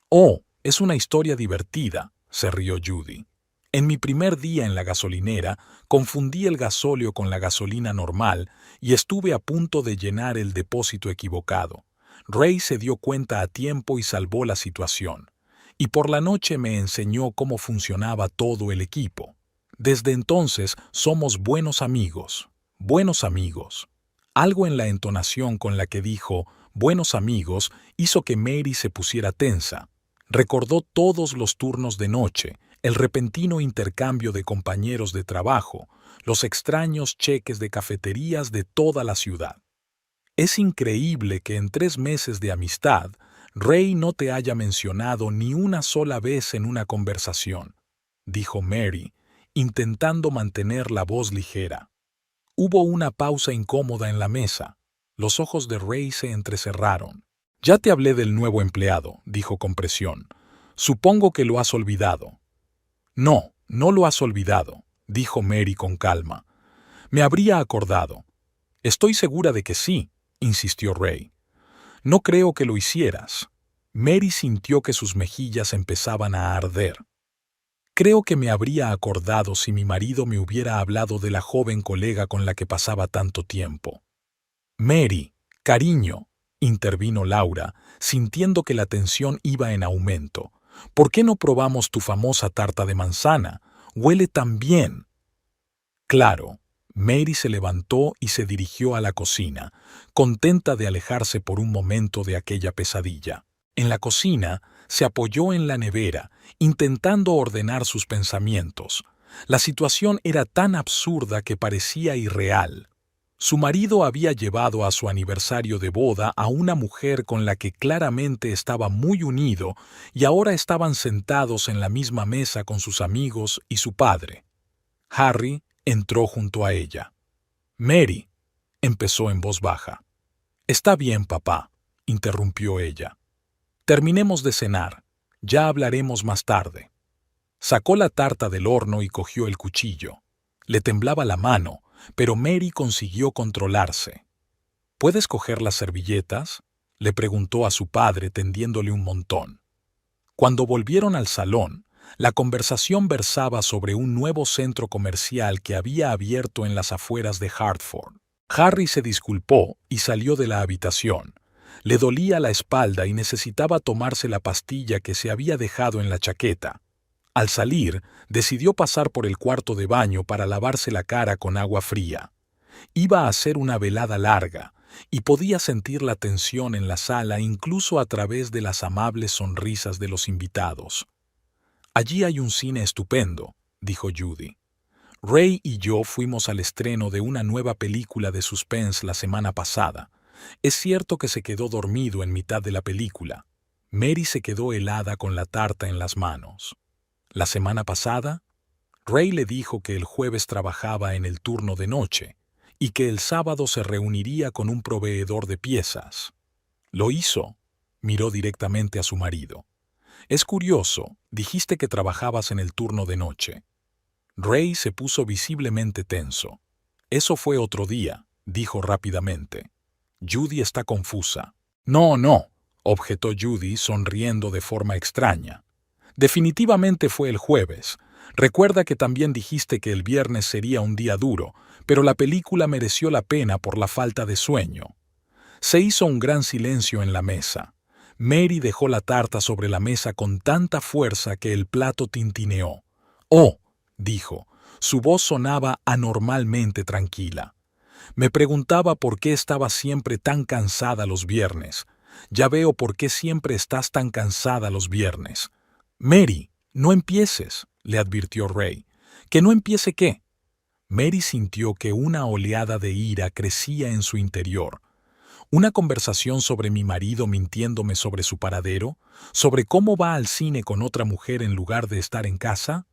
Speaker 1: «Oh, es una historia divertida», se rió Judy. «En mi primer día en la gasolinera, confundí el gasóleo con la gasolina normal y estuve a punto de llenar el depósito equivocado. Ray se dio cuenta a tiempo y salvó la situación. Y por la noche me enseñó cómo funcionaba todo el equipo. Desde entonces somos buenos amigos, buenos amigos». Algo en la entonación con la que dijo «buenos amigos» hizo que Mary se pusiera tensa. Recordó todos los turnos de noche, el repentino intercambio de compañeros de trabajo, los extraños cheques de cafeterías de toda la ciudad. Es increíble que en 3 meses de amistad, Ray no te haya mencionado ni una sola vez en una conversación, dijo Mary, intentando mantener la voz ligera. Hubo una pausa incómoda en la mesa. Los ojos de Ray se entrecerraron. «Ya te hablé del nuevo empleado», dijo con presión. «Supongo que lo has olvidado». «No, no lo has olvidado», dijo Mary con calma. «Me habría acordado». «Estoy segura de que sí», insistió Ray. «No creo que lo hicieras». Mary sintió que sus mejillas empezaban a arder. Creo que me habría acordado si mi marido me hubiera hablado de la joven colega con la que pasaba tanto tiempo. Mary, cariño, intervino Laura, sintiendo que la tensión iba en aumento. ¿Por qué no probamos tu famosa tarta de manzana? Huele tan bien. Claro. Mary se levantó y se dirigió a la cocina, contenta de alejarse por un momento de aquella pesadilla. En la cocina, se apoyó en la nevera, intentando ordenar sus pensamientos. La situación era tan absurda que parecía irreal. Su marido había llevado a su aniversario de boda a una mujer con la que claramente estaba muy unido y ahora estaban sentados en la misma mesa con sus amigos y su padre. Harry entró junto a ella. «Mary», empezó en voz baja. «Está bien, papá», interrumpió ella. «Terminemos de cenar. Ya hablaremos más tarde». Sacó la tarta del horno y cogió el cuchillo. Le temblaba la mano, pero Mary consiguió controlarse. «¿Puedes coger las servilletas?», le preguntó a su padre tendiéndole un montón. Cuando volvieron al salón, la conversación versaba sobre un nuevo centro comercial que había abierto en las afueras de Hartford. Harry se disculpó y salió de la habitación. Le dolía la espalda y necesitaba tomarse la pastilla que se había dejado en la chaqueta. Al salir, decidió pasar por el cuarto de baño para lavarse la cara con agua fría. Iba a ser una velada larga, y podía sentir la tensión en la sala incluso a través de las amables sonrisas de los invitados. «Allí hay un cine estupendo», dijo Judy. «Ray y yo fuimos al estreno de una nueva película de suspense la semana pasada. Es cierto que se quedó dormido en mitad de la película». Mary se quedó helada con la tarta en las manos. «¿La semana pasada?» Ray le dijo que el jueves trabajaba en el turno de noche y que el sábado se reuniría con un proveedor de piezas. «¿Lo hizo?», miró directamente a su marido. «Es curioso, dijiste que trabajabas en el turno de noche». Ray se puso visiblemente tenso. «Eso fue otro día», dijo rápidamente. Judy está confusa. No, objetó Judy sonriendo de forma extraña. «Definitivamente fue el jueves. Recuerda que también dijiste que el viernes sería un día duro, pero la película mereció la pena por la falta de sueño». Se hizo un gran silencio en la mesa. Mary dejó la tarta sobre la mesa con tanta fuerza que el plato tintineó. «Oh», dijo, su voz sonaba anormalmente tranquila. «Me preguntaba por qué estabas siempre tan cansada los viernes. Ya veo por qué siempre estás tan cansada los viernes». «Mary, no empieces», le advirtió Ray. «¿Que no empiece qué?» Mary sintió que una oleada de ira crecía en su interior. ¿Una conversación sobre mi marido mintiéndome sobre su paradero? ¿Sobre cómo va al cine con otra mujer en lugar de estar en casa?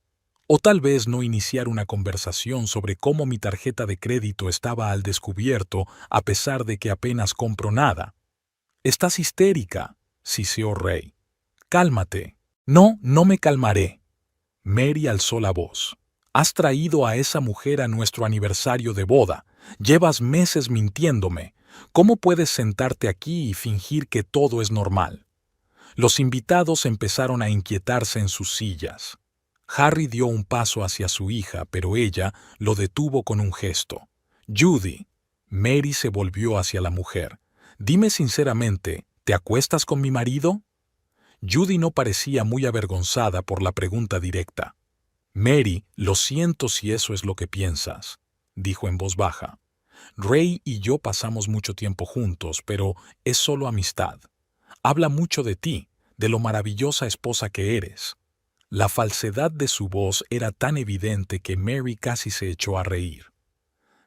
Speaker 1: O tal vez no iniciar una conversación sobre cómo mi tarjeta de crédito estaba al descubierto a pesar de que apenas compro nada. «Estás histérica», siseó Ray. «Cálmate». «No, no me calmaré». Mary alzó la voz. «Has traído a esa mujer a nuestro aniversario de boda. Llevas meses mintiéndome. ¿Cómo puedes sentarte aquí y fingir que todo es normal?» Los invitados empezaron a inquietarse en sus sillas. Harry dio un paso hacia su hija, pero ella lo detuvo con un gesto. «Judy». Mary se volvió hacia la mujer. «Dime sinceramente, ¿te acuestas con mi marido?» Judy no parecía muy avergonzada por la pregunta directa. «Mary, lo siento si eso es lo que piensas», dijo en voz baja. «Ray y yo pasamos mucho tiempo juntos, pero es solo amistad. Habla mucho de ti, de lo maravillosa esposa que eres». La falsedad de su voz era tan evidente que Mary casi se echó a reír.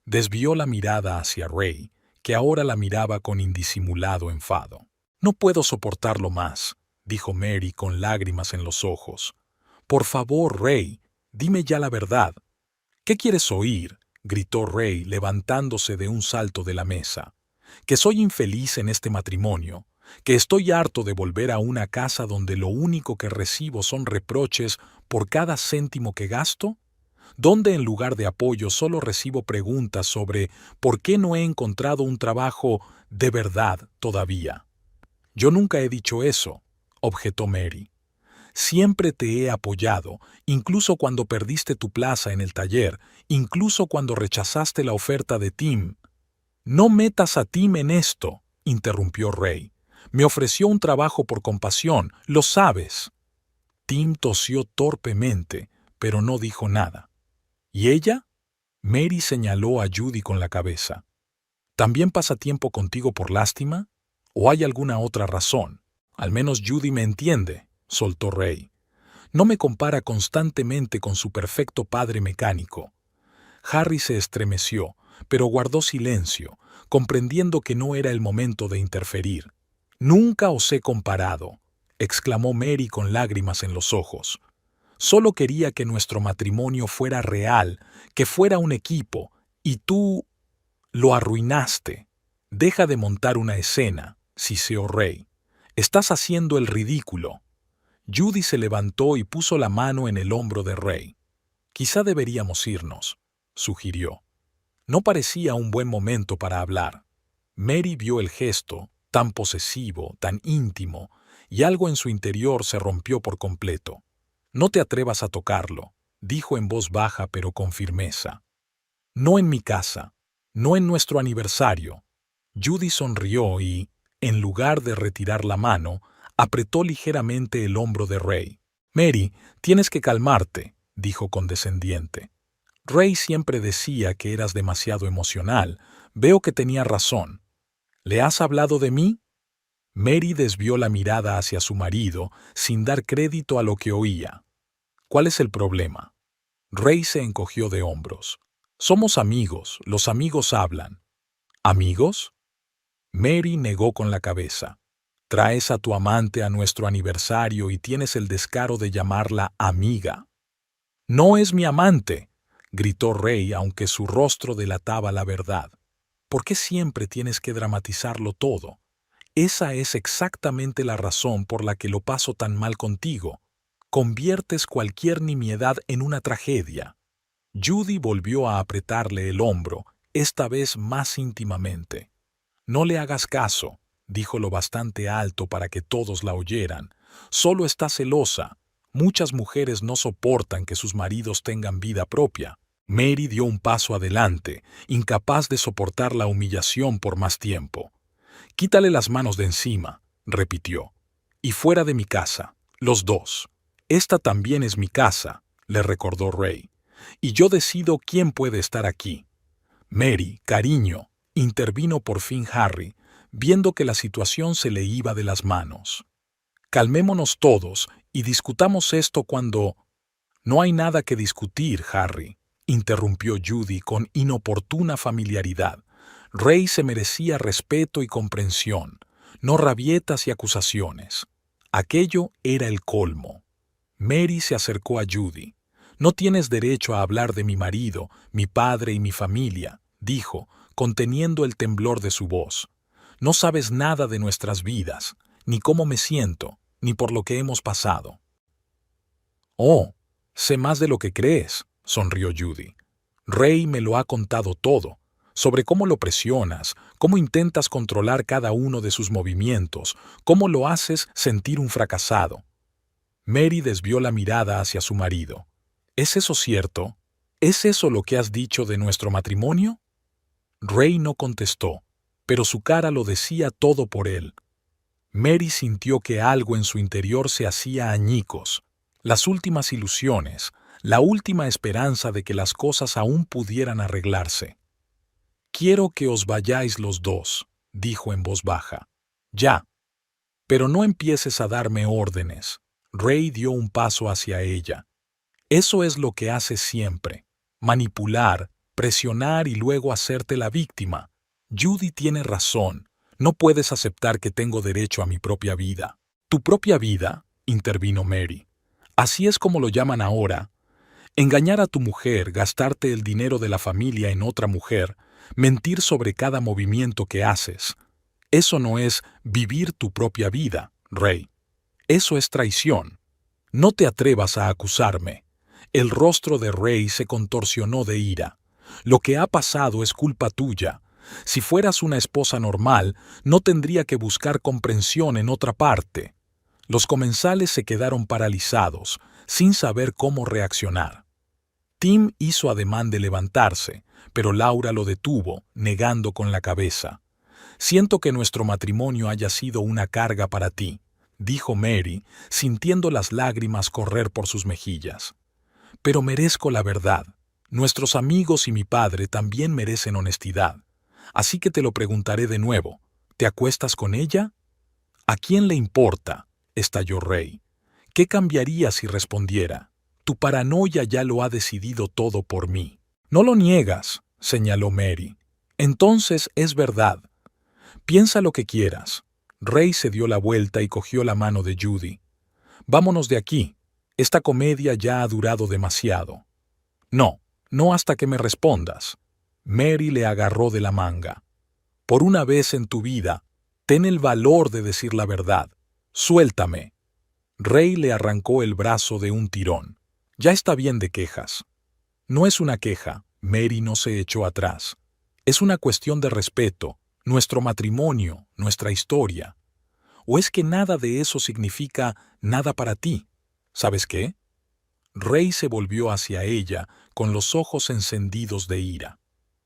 Speaker 1: Desvió la mirada hacia Ray, que ahora la miraba con indisimulado enfado. «No puedo soportarlo más», dijo Mary con lágrimas en los ojos. «Por favor, Ray, dime ya la verdad». «¿Qué quieres oír?», gritó Ray levantándose de un salto de la mesa. «¿Que soy infeliz en este matrimonio? ¿Que estoy harto de volver a una casa donde lo único que recibo son reproches por cada céntimo que gasto? ¿Donde en lugar de apoyo solo recibo preguntas sobre por qué no he encontrado un trabajo de verdad todavía?» «Yo nunca he dicho eso», objetó Mary. Siempre te he apoyado, incluso cuando perdiste tu plaza en el taller, incluso cuando rechazaste la oferta de Tim. No metas a Tim en esto, interrumpió Ray. Me ofreció un trabajo por compasión, lo sabes. Tim tosió torpemente, pero no dijo nada. ¿Y ella? Mary señaló a Judy con la cabeza. ¿También pasa tiempo contigo por lástima? ¿O hay alguna otra razón? Al menos Judy me entiende, soltó Ray. No me compara constantemente con su perfecto padre mecánico. Harry se estremeció, pero guardó silencio, comprendiendo que no era el momento de interferir. Nunca os he comparado, exclamó Mary con lágrimas en los ojos. Solo quería que nuestro matrimonio fuera real, que fuera un equipo, y tú lo arruinaste. Deja de montar una escena, siseó Ray. Estás haciendo el ridículo. Judy se levantó y puso la mano en el hombro de Ray. Quizá deberíamos irnos, sugirió. No parecía un buen momento para hablar. Mary vio el gesto, tan posesivo, tan íntimo, y algo en su interior se rompió por completo. No te atrevas a tocarlo, dijo en voz baja pero con firmeza. No en mi casa, no en nuestro aniversario. Judy sonrió y, en lugar de retirar la mano, apretó ligeramente el hombro de Ray. Mary, tienes que calmarte, dijo condescendiente. Ray siempre decía que eras demasiado emocional. Veo que tenía razón. ¿Le has hablado de mí? Mary desvió la mirada hacia su marido, sin dar crédito a lo que oía. ¿Cuál es el problema? Ray se encogió de hombros. Somos amigos, los amigos hablan. ¿Amigos? Mary negó con la cabeza. Traes a tu amante a nuestro aniversario y tienes el descaro de llamarla amiga. No es mi amante, gritó Ray, aunque su rostro delataba la verdad. ¿Por qué siempre tienes que dramatizarlo todo? Esa es exactamente la razón por la que lo paso tan mal contigo. Conviertes cualquier nimiedad en una tragedia. Judy volvió a apretarle el hombro, esta vez más íntimamente. No le hagas caso, dijo lo bastante alto para que todos la oyeran. Solo está celosa. Muchas mujeres no soportan que sus maridos tengan vida propia. Mary dio un paso adelante, incapaz de soportar la humillación por más tiempo. Quítale las manos de encima, repitió. Y fuera de mi casa, los dos. Esta también es mi casa, le recordó Ray. Y yo decido quién puede estar aquí. Mary, cariño, intervino por fin Harry, viendo que la situación se le iba de las manos. Calmémonos todos y discutamos esto cuando... No hay nada que discutir, Harry, interrumpió Judy con inoportuna familiaridad. Ray se merecía respeto y comprensión, no rabietas y acusaciones. Aquello era el colmo. Mary se acercó a Judy. No tienes derecho a hablar de mi marido, mi padre y mi familia, dijo, conteniendo el temblor de su voz. No sabes nada de nuestras vidas, ni cómo me siento, ni por lo que hemos pasado. Oh, sé más de lo que crees, sonrió Judy. Ray me lo ha contado todo, sobre cómo lo presionas, cómo intentas controlar cada uno de sus movimientos, cómo lo haces sentir un fracasado. Mary desvió la mirada hacia su marido. ¿Es eso cierto? ¿Es eso lo que has dicho de nuestro matrimonio? Ray no contestó, pero su cara lo decía todo por él. Mary sintió que algo en su interior se hacía añicos. Las últimas ilusiones, la última esperanza de que las cosas aún pudieran arreglarse. «Quiero que os vayáis los dos», dijo en voz baja. «Ya. Pero no empieces a darme órdenes». Ray dio un paso hacia ella. «Eso es lo que haces siempre. Manipular, presionar y luego hacerte la víctima. Judy tiene razón. No puedes aceptar que tengo derecho a mi propia vida». «¿Tu propia vida?», intervino Mary. «Así es como lo llaman ahora. Engañar a tu mujer, gastarte el dinero de la familia en otra mujer, mentir sobre cada movimiento que haces. Eso no es vivir tu propia vida, Ray. Eso es traición. No te atrevas a acusarme». El rostro de Ray se contorsionó de ira. «Lo que ha pasado es culpa tuya. Si fueras una esposa normal, no tendría que buscar comprensión en otra parte. Los comensales se quedaron paralizados, sin saber cómo reaccionar. Tim hizo ademán de levantarse, pero Laura lo detuvo, negando con la cabeza. «Siento que nuestro matrimonio haya sido una carga para ti», dijo Mary, sintiendo las lágrimas correr por sus mejillas. «Pero merezco la verdad. Nuestros amigos y mi padre también merecen honestidad. Así que te lo preguntaré de nuevo. ¿Te acuestas con ella?» «¿A quién le importa?», estalló Ray. «¿Qué cambiaría si respondiera? Tu paranoia ya lo ha decidido todo por mí». «No lo niegas», señaló Mary. «Entonces es verdad. Piensa lo que quieras». Ray se dio la vuelta y cogió la mano de Judy. «Vámonos de aquí. Esta comedia ya ha durado demasiado». «No, no hasta que me respondas». Mary le agarró de la manga. «Por una vez en tu vida, ten el valor de decir la verdad. Suéltame». Ray le arrancó el brazo de un tirón. «Ya está bien de quejas». «No es una queja», Mary no se echó atrás. «Es una cuestión de respeto, nuestro matrimonio, nuestra historia. ¿O es que nada de eso significa nada para ti? ¿Sabes qué?» Ray se volvió hacia ella con los ojos encendidos de ira.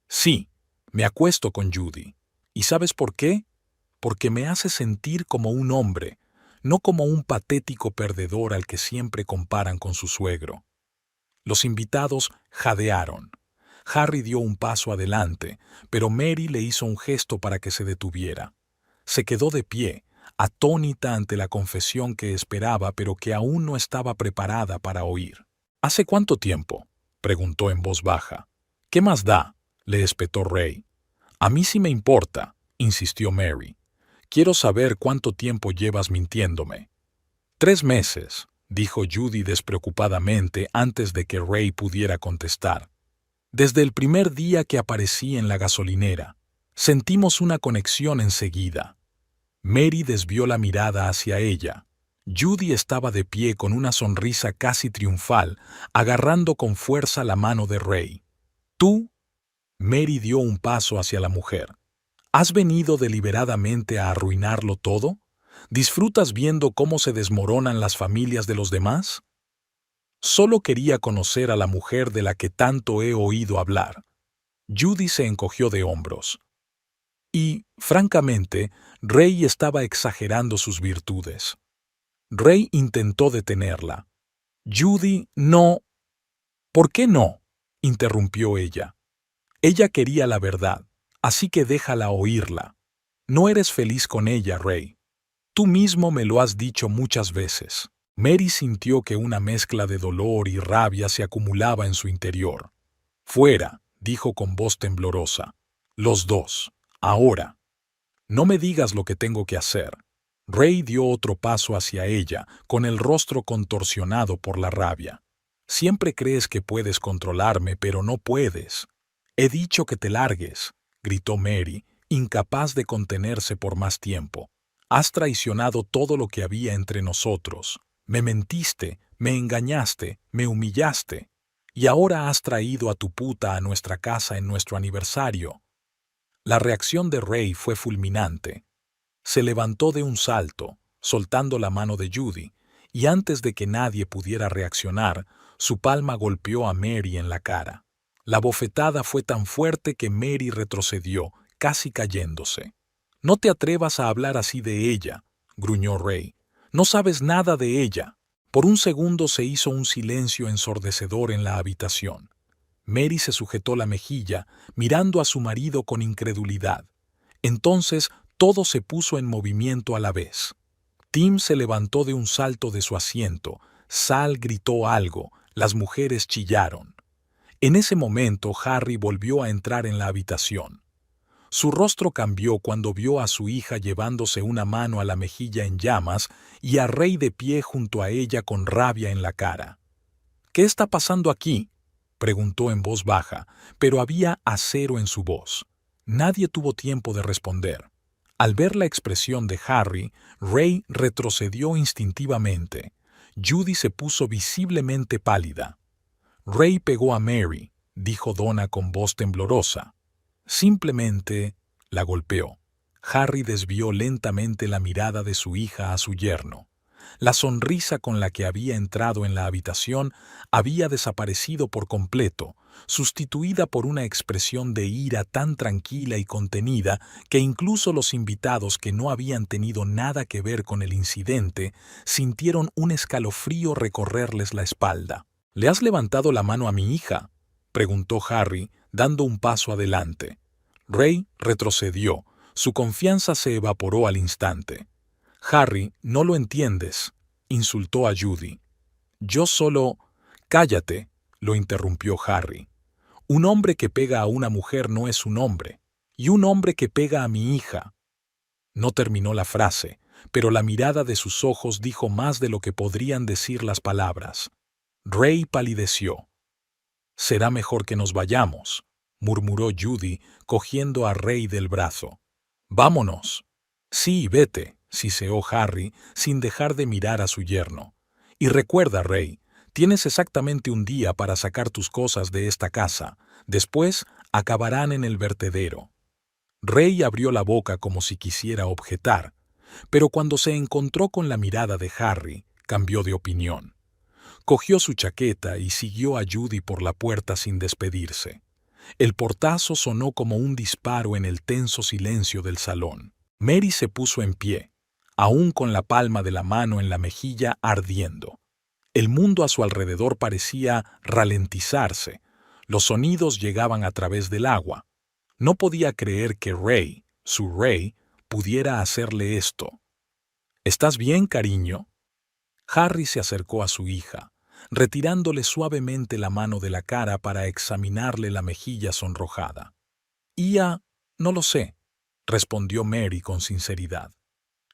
Speaker 1: «Sí, me acuesto con Judy. ¿Y sabes por qué? Porque me hace sentir como un hombre, no como un patético perdedor al que siempre comparan con su suegro». Los invitados jadearon. Harry dio un paso adelante, pero Mary le hizo un gesto para que se detuviera. Se quedó de pie, atónita ante la confesión que esperaba pero que aún no estaba preparada para oír. «¿Hace cuánto tiempo?», preguntó en voz baja. «¿Qué más da?», le espetó Ray. «A mí sí me importa», insistió Mary. «Quiero saber cuánto tiempo llevas mintiéndome». 3 meses, dijo Judy despreocupadamente antes de que Ray pudiera contestar. «Desde el primer día que aparecí en la gasolinera. Sentimos una conexión enseguida». Mary desvió la mirada hacia ella. Judy estaba de pie con una sonrisa casi triunfal, agarrando con fuerza la mano de Ray. «¿Tú?» Mary dio un paso hacia la mujer. «¿Has venido deliberadamente a arruinarlo todo? ¿Disfrutas viendo cómo se desmoronan las familias de los demás?» «Solo quería conocer a la mujer de la que tanto he oído hablar». Judy se encogió de hombros. Y, francamente, Ray estaba exagerando sus virtudes. Ray intentó detenerla. «Judy, no». «¿Por qué no?», interrumpió ella. «Ella quería la verdad, así que déjala oírla. No eres feliz con ella, Ray. Tú mismo me lo has dicho muchas veces». Mary sintió que una mezcla de dolor y rabia se acumulaba en su interior. «Fuera», dijo con voz temblorosa. «Los dos. Ahora. No me digas lo que tengo que hacer». Ray dio otro paso hacia ella, con el rostro contorsionado por la rabia. «Siempre crees que puedes controlarme, pero no puedes». «He dicho que te largues», gritó Mary, incapaz de contenerse por más tiempo. «Has traicionado todo lo que había entre nosotros. Me mentiste, me engañaste, me humillaste. Y ahora has traído a tu puta a nuestra casa en nuestro aniversario». La reacción de Ray fue fulminante. Se levantó de un salto, soltando la mano de Judy, y antes de que nadie pudiera reaccionar, su palma golpeó a Mary en la cara. La bofetada fue tan fuerte que Mary retrocedió, casi cayéndose. «No te atrevas a hablar así de ella», gruñó Ray. «No sabes nada de ella». Por un segundo se hizo un silencio ensordecedor en la habitación. Mary se sujetó la mejilla, mirando a su marido con incredulidad. Entonces todo se puso en movimiento a la vez. Tim se levantó de un salto de su asiento, Sal gritó algo, las mujeres chillaron. En ese momento Harry volvió a entrar en la habitación. Su rostro cambió cuando vio a su hija llevándose una mano a la mejilla en llamas y a Ray de pie junto a ella con rabia en la cara. «¿Qué está pasando aquí?», preguntó en voz baja, pero había acero en su voz. Nadie tuvo tiempo de responder. Al ver la expresión de Harry, Ray retrocedió instintivamente. Judy se puso visiblemente pálida. «Ray pegó a Mary», dijo Donna con voz temblorosa. «Simplemente la golpeó». Harry desvió lentamente la mirada de su hija a su yerno. La sonrisa con la que había entrado en la habitación había desaparecido por completo, sustituida por una expresión de ira tan tranquila y contenida que incluso los invitados que no habían tenido nada que ver con el incidente sintieron un escalofrío recorrerles la espalda. «¿Le has levantado la mano a mi hija?», preguntó Harry, dando un paso adelante. Ray retrocedió. Su confianza se evaporó al instante. «Harry, no lo entiendes», insultó a Judy. «Yo solo...» «Cállate», lo interrumpió Harry. «Un hombre que pega a una mujer no es un hombre, y un hombre que pega a mi hija». No terminó la frase, pero la mirada de sus ojos dijo más de lo que podrían decir las palabras. Ray palideció. «Será mejor que nos vayamos», murmuró Judy, cogiendo a Ray del brazo. «Vámonos». «Sí, vete», siseó Harry, sin dejar de mirar a su yerno. «Y recuerda, Ray, tienes exactamente un día para sacar tus cosas de esta casa. Después acabarán en el vertedero». Ray abrió la boca como si quisiera objetar, pero cuando se encontró con la mirada de Harry, cambió de opinión. Cogió su chaqueta y siguió a Judy por la puerta sin despedirse. El portazo sonó como un disparo en el tenso silencio del salón. Mary se puso en pie, aún con la palma de la mano en la mejilla ardiendo. El mundo a su alrededor parecía ralentizarse. Los sonidos llegaban a través del agua. No podía creer que Ray, su Ray, pudiera hacerle esto. «¿Estás bien, cariño?». Harry se acercó a su hija, retirándole suavemente la mano de la cara para examinarle la mejilla sonrojada. No lo sé», respondió Mary con sinceridad.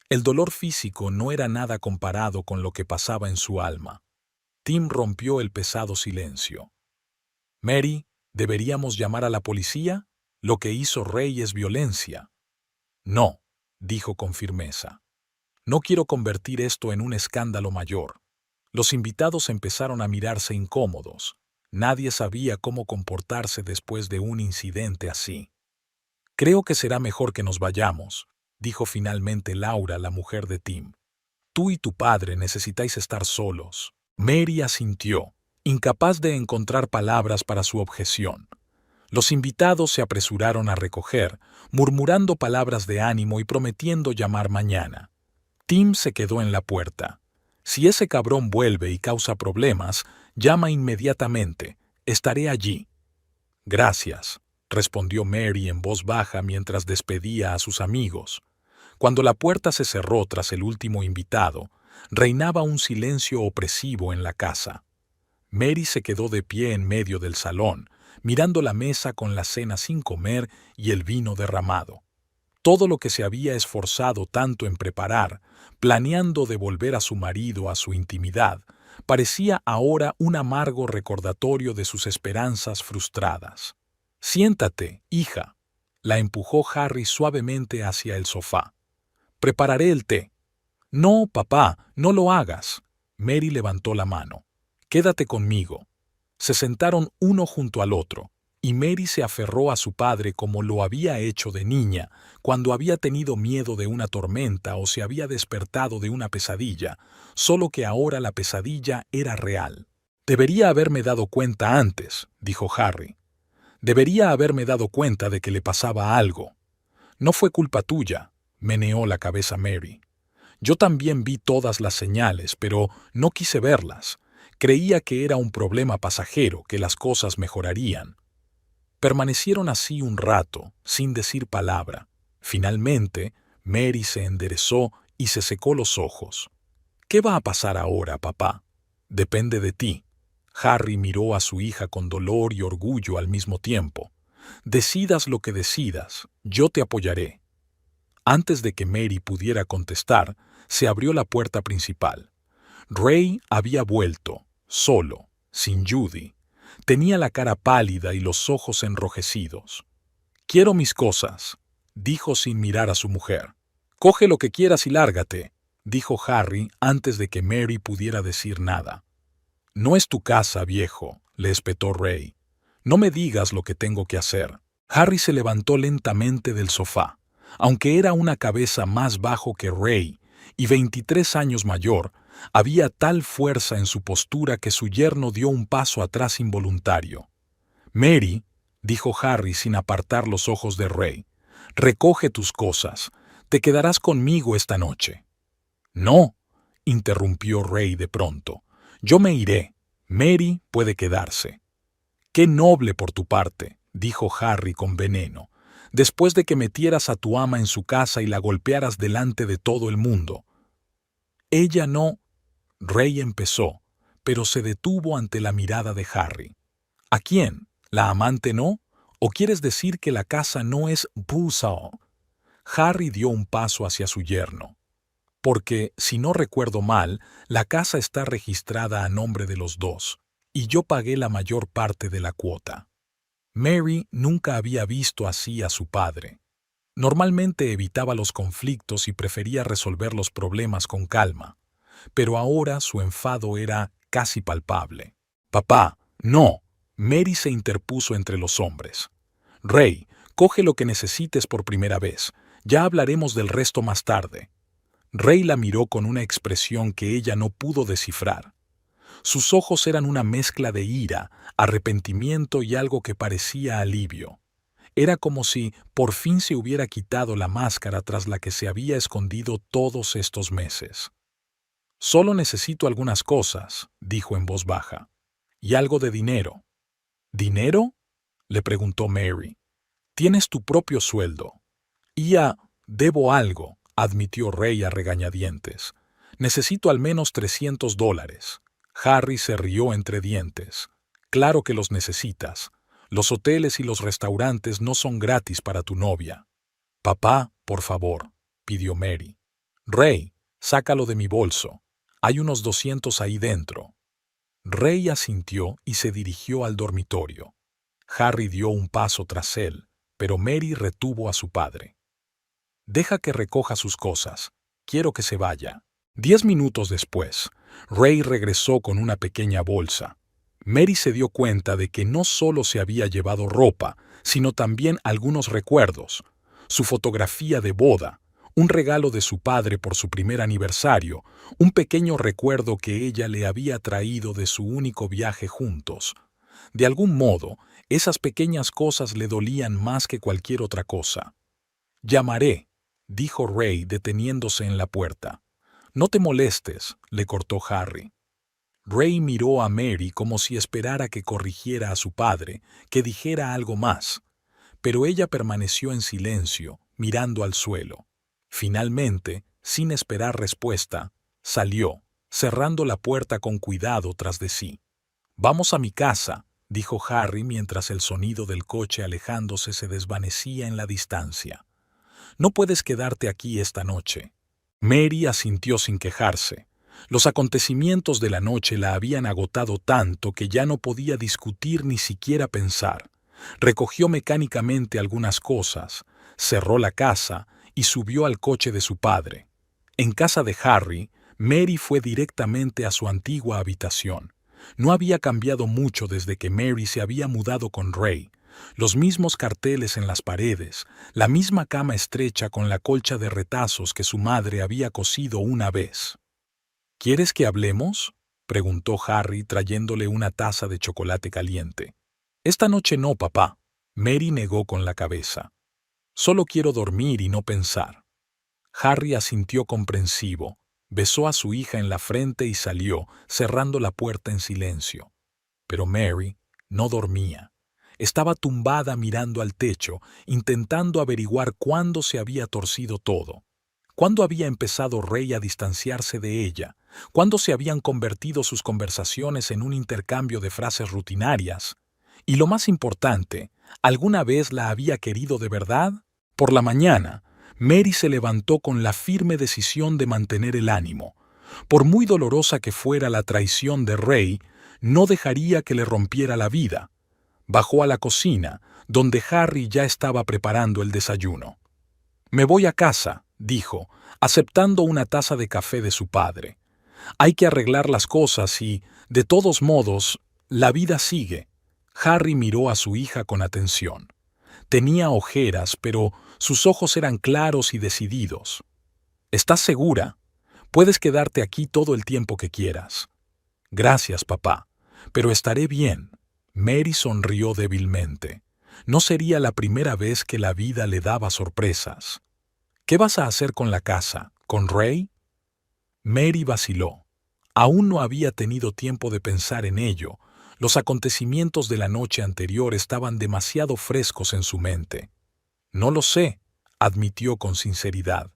Speaker 1: El dolor físico no era nada comparado con lo que pasaba en su alma. Tim rompió el pesado silencio. «Mary, ¿deberíamos llamar a la policía? Lo que hizo Ray es violencia». «No», dijo con firmeza. «No quiero convertir esto en un escándalo mayor». Los invitados empezaron a mirarse incómodos. Nadie sabía cómo comportarse después de un incidente así. «Creo que será mejor que nos vayamos», dijo finalmente Laura, la mujer de Tim. «Tú y tu padre necesitáis estar solos». Mary asintió, incapaz de encontrar palabras para su objeción. Los invitados se apresuraron a recoger, murmurando palabras de ánimo y prometiendo llamar mañana. Tim se quedó en la puerta. «Si ese cabrón vuelve y causa problemas, llama inmediatamente. Estaré allí». «Gracias», respondió Mary en voz baja mientras despedía a sus amigos. Cuando la puerta se cerró tras el último invitado, reinaba un silencio opresivo en la casa. Mary se quedó de pie en medio del salón, mirando la mesa con la cena sin comer y el vino derramado. Todo lo que se había esforzado tanto en preparar, planeando devolver a su marido a su intimidad, parecía ahora un amargo recordatorio de sus esperanzas frustradas. «Siéntate, hija», la empujó Harry suavemente hacia el sofá. «Prepararé el té». «No, papá, no lo hagas». Mary levantó la mano. «Quédate conmigo». Se sentaron uno junto al otro, y Mary se aferró a su padre como lo había hecho de niña, cuando había tenido miedo de una tormenta o se había despertado de una pesadilla, solo que ahora la pesadilla era real. «Debería haberme dado cuenta antes», dijo Harry. «Debería haberme dado cuenta de que le pasaba algo». «No fue culpa tuya», meneó la cabeza Mary. «Yo también vi todas las señales, pero no quise verlas. Creía que era un problema pasajero, que las cosas mejorarían». Permanecieron así un rato, sin decir palabra. Finalmente, Mary se enderezó y se secó los ojos. «¿Qué va a pasar ahora, papá?» «Depende de ti». Harry miró a su hija con dolor y orgullo al mismo tiempo. «Decidas lo que decidas, yo te apoyaré». Antes de que Mary pudiera contestar, se abrió la puerta principal. Ray había vuelto, solo, sin Judy. Tenía la cara pálida y los ojos enrojecidos. «Quiero mis cosas», dijo sin mirar a su mujer. «Coge lo que quieras y lárgate», dijo Harry antes de que Mary pudiera decir nada. «No es tu casa, viejo», le espetó Ray. «No me digas lo que tengo que hacer». Harry se levantó lentamente del sofá. Aunque era una cabeza más bajo que Ray y 23 años mayor, Había tal fuerza en su postura que su yerno dio un paso atrás involuntario. «Mary», dijo Harry sin apartar los ojos de Ray, «recoge tus cosas. Te quedarás conmigo esta noche». «No», interrumpió Ray de pronto. «Yo me iré. Mary puede quedarse». «Qué noble por tu parte», dijo Harry con veneno, «después de que metieras a tu ama en su casa y la golpearas delante de todo el mundo». «Ella no...» Ray empezó, pero se detuvo ante la mirada de Harry. «¿A quién? ¿La amante no? ¿O quieres decir que la casa no es Bullseye?» Harry dio un paso hacia su yerno. «Porque, si no recuerdo mal, la casa está registrada a nombre de los dos, y yo pagué la mayor parte de la cuota». Mary nunca había visto así a su padre. Normalmente evitaba los conflictos y prefería resolver los problemas con calma, pero ahora su enfado era casi palpable. «Papá, no», Mary se interpuso entre los hombres. «Ray, coge lo que necesites por primera vez. Ya hablaremos del resto más tarde». Ray la miró con una expresión que ella no pudo descifrar. Sus ojos eran una mezcla de ira, arrepentimiento y algo que parecía alivio. Era como si por fin se hubiera quitado la máscara tras la que se había escondido todos estos meses. «Solo necesito algunas cosas», dijo en voz baja, «y algo de dinero». «¿Dinero?», le preguntó Mary. «Tienes tu propio sueldo». «Debo algo», admitió Ray a regañadientes. «Necesito al menos $300. Harry se rió entre dientes. «Claro que los necesitas. Los hoteles y los restaurantes no son gratis para tu novia». «Papá, por favor», pidió Mary. «Ray, sácalo de mi bolso. Hay unos 200 ahí dentro». Ray asintió y se dirigió al dormitorio. Harry dio un paso tras él, pero Mary retuvo a su padre. «Deja que recoja sus cosas. Quiero que se vaya». 10 minutos después, Ray regresó con una pequeña bolsa. Mary se dio cuenta de que no solo se había llevado ropa, sino también algunos recuerdos. Su fotografía de boda, un regalo de su padre por su primer aniversario, un pequeño recuerdo que ella le había traído de su único viaje juntos. De algún modo, esas pequeñas cosas le dolían más que cualquier otra cosa. «Llamaré», dijo Ray deteniéndose en la puerta. «No te molestes», le cortó Harry. Ray miró a Mary como si esperara que corrigiera a su padre, que dijera algo más, pero ella permaneció en silencio, mirando al suelo. Finalmente, sin esperar respuesta, salió, cerrando la puerta con cuidado tras de sí. «Vamos a mi casa», dijo Harry mientras el sonido del coche alejándose se desvanecía en la distancia. «No puedes quedarte aquí esta noche». Mary asintió sin quejarse. Los acontecimientos de la noche la habían agotado tanto que ya no podía discutir ni siquiera pensar. Recogió mecánicamente algunas cosas, cerró la casa y subió al coche de su padre. En casa de Harry, Mary fue directamente a su antigua habitación. No había cambiado mucho desde que Mary se había mudado con Ray. Los mismos carteles en las paredes, la misma cama estrecha con la colcha de retazos que su madre había cosido una vez. «¿Quieres que hablemos?», preguntó Harry trayéndole una taza de chocolate caliente. «Esta noche no, papá», Mary negó con la cabeza. «Solo quiero dormir y no pensar». Harry asintió comprensivo, besó a su hija en la frente y salió, cerrando la puerta en silencio. Pero Mary no dormía. Estaba tumbada mirando al techo, intentando averiguar cuándo se había torcido todo. ¿Cuándo había empezado Ray a distanciarse de ella? ¿Cuándo se habían convertido sus conversaciones en un intercambio de frases rutinarias? Y lo más importante, ¿alguna vez la había querido de verdad? Por la mañana, Mary se levantó con la firme decisión de mantener el ánimo. Por muy dolorosa que fuera la traición de Ray, no dejaría que le rompiera la vida. Bajó a la cocina, donde Harry ya estaba preparando el desayuno. «Me voy a casa», dijo, aceptando una taza de café de su padre. «Hay que arreglar las cosas y, de todos modos, la vida sigue». Harry miró a su hija con atención. Tenía ojeras, pero sus ojos eran claros y decididos. «¿Estás segura? Puedes quedarte aquí todo el tiempo que quieras. Gracias, papá. Pero estaré bien. Mary sonrió débilmente. No sería la primera vez que la vida le daba sorpresas. ¿Qué vas a hacer con la casa? ¿Con Ray? Mary vaciló. Aún no había tenido tiempo de pensar en ello. Los acontecimientos de la noche anterior estaban demasiado frescos en su mente. No lo sé, admitió con sinceridad.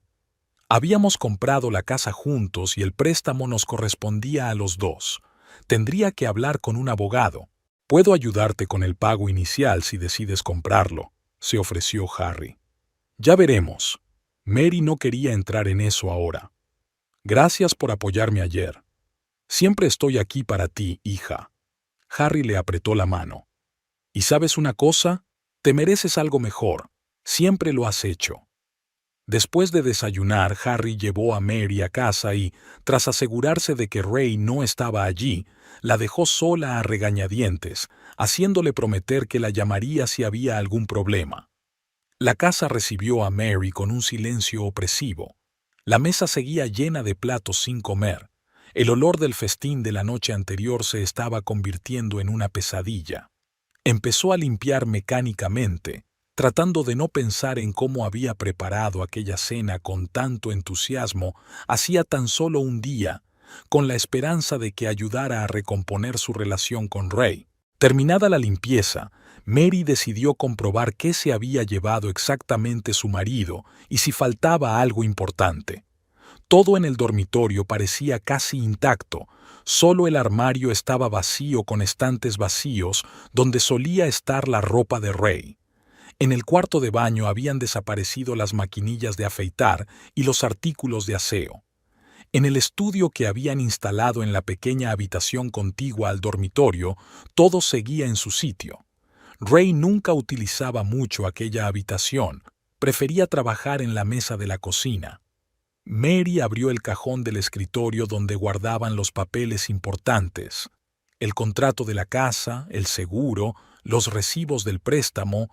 Speaker 1: Habíamos comprado la casa juntos y el préstamo nos correspondía a los dos. Tendría que hablar con un abogado. Puedo ayudarte con el pago inicial si decides comprarlo, se ofreció Harry. Ya veremos. Mary no quería entrar en eso ahora. Gracias por apoyarme ayer. Siempre estoy aquí para ti, hija. Harry le apretó la mano. ¿Y sabes una cosa? Te mereces algo mejor. Siempre lo has hecho. Después de desayunar, Harry llevó a Mary a casa y, tras asegurarse de que Ray no estaba allí, la dejó sola a regañadientes, haciéndole prometer que la llamaría si había algún problema. La casa recibió a Mary con un silencio opresivo. La mesa seguía llena de platos sin comer. El olor del festín de la noche anterior se estaba convirtiendo en una pesadilla. Empezó a limpiar mecánicamente, tratando de no pensar en cómo había preparado aquella cena con tanto entusiasmo hacía tan solo un día, con la esperanza de que ayudara a recomponer su relación con Ray. Terminada la limpieza, Mary decidió comprobar qué se había llevado exactamente su marido y si faltaba algo importante. Todo en el dormitorio parecía casi intacto, solo el armario estaba vacío con estantes vacíos donde solía estar la ropa de Ray. En el cuarto de baño habían desaparecido las maquinillas de afeitar y los artículos de aseo. En el estudio que habían instalado en la pequeña habitación contigua al dormitorio, todo seguía en su sitio. Ray nunca utilizaba mucho aquella habitación, prefería trabajar en la mesa de la cocina. Mary abrió el cajón del escritorio donde guardaban los papeles importantes, el contrato de la casa, el seguro, los recibos del préstamo.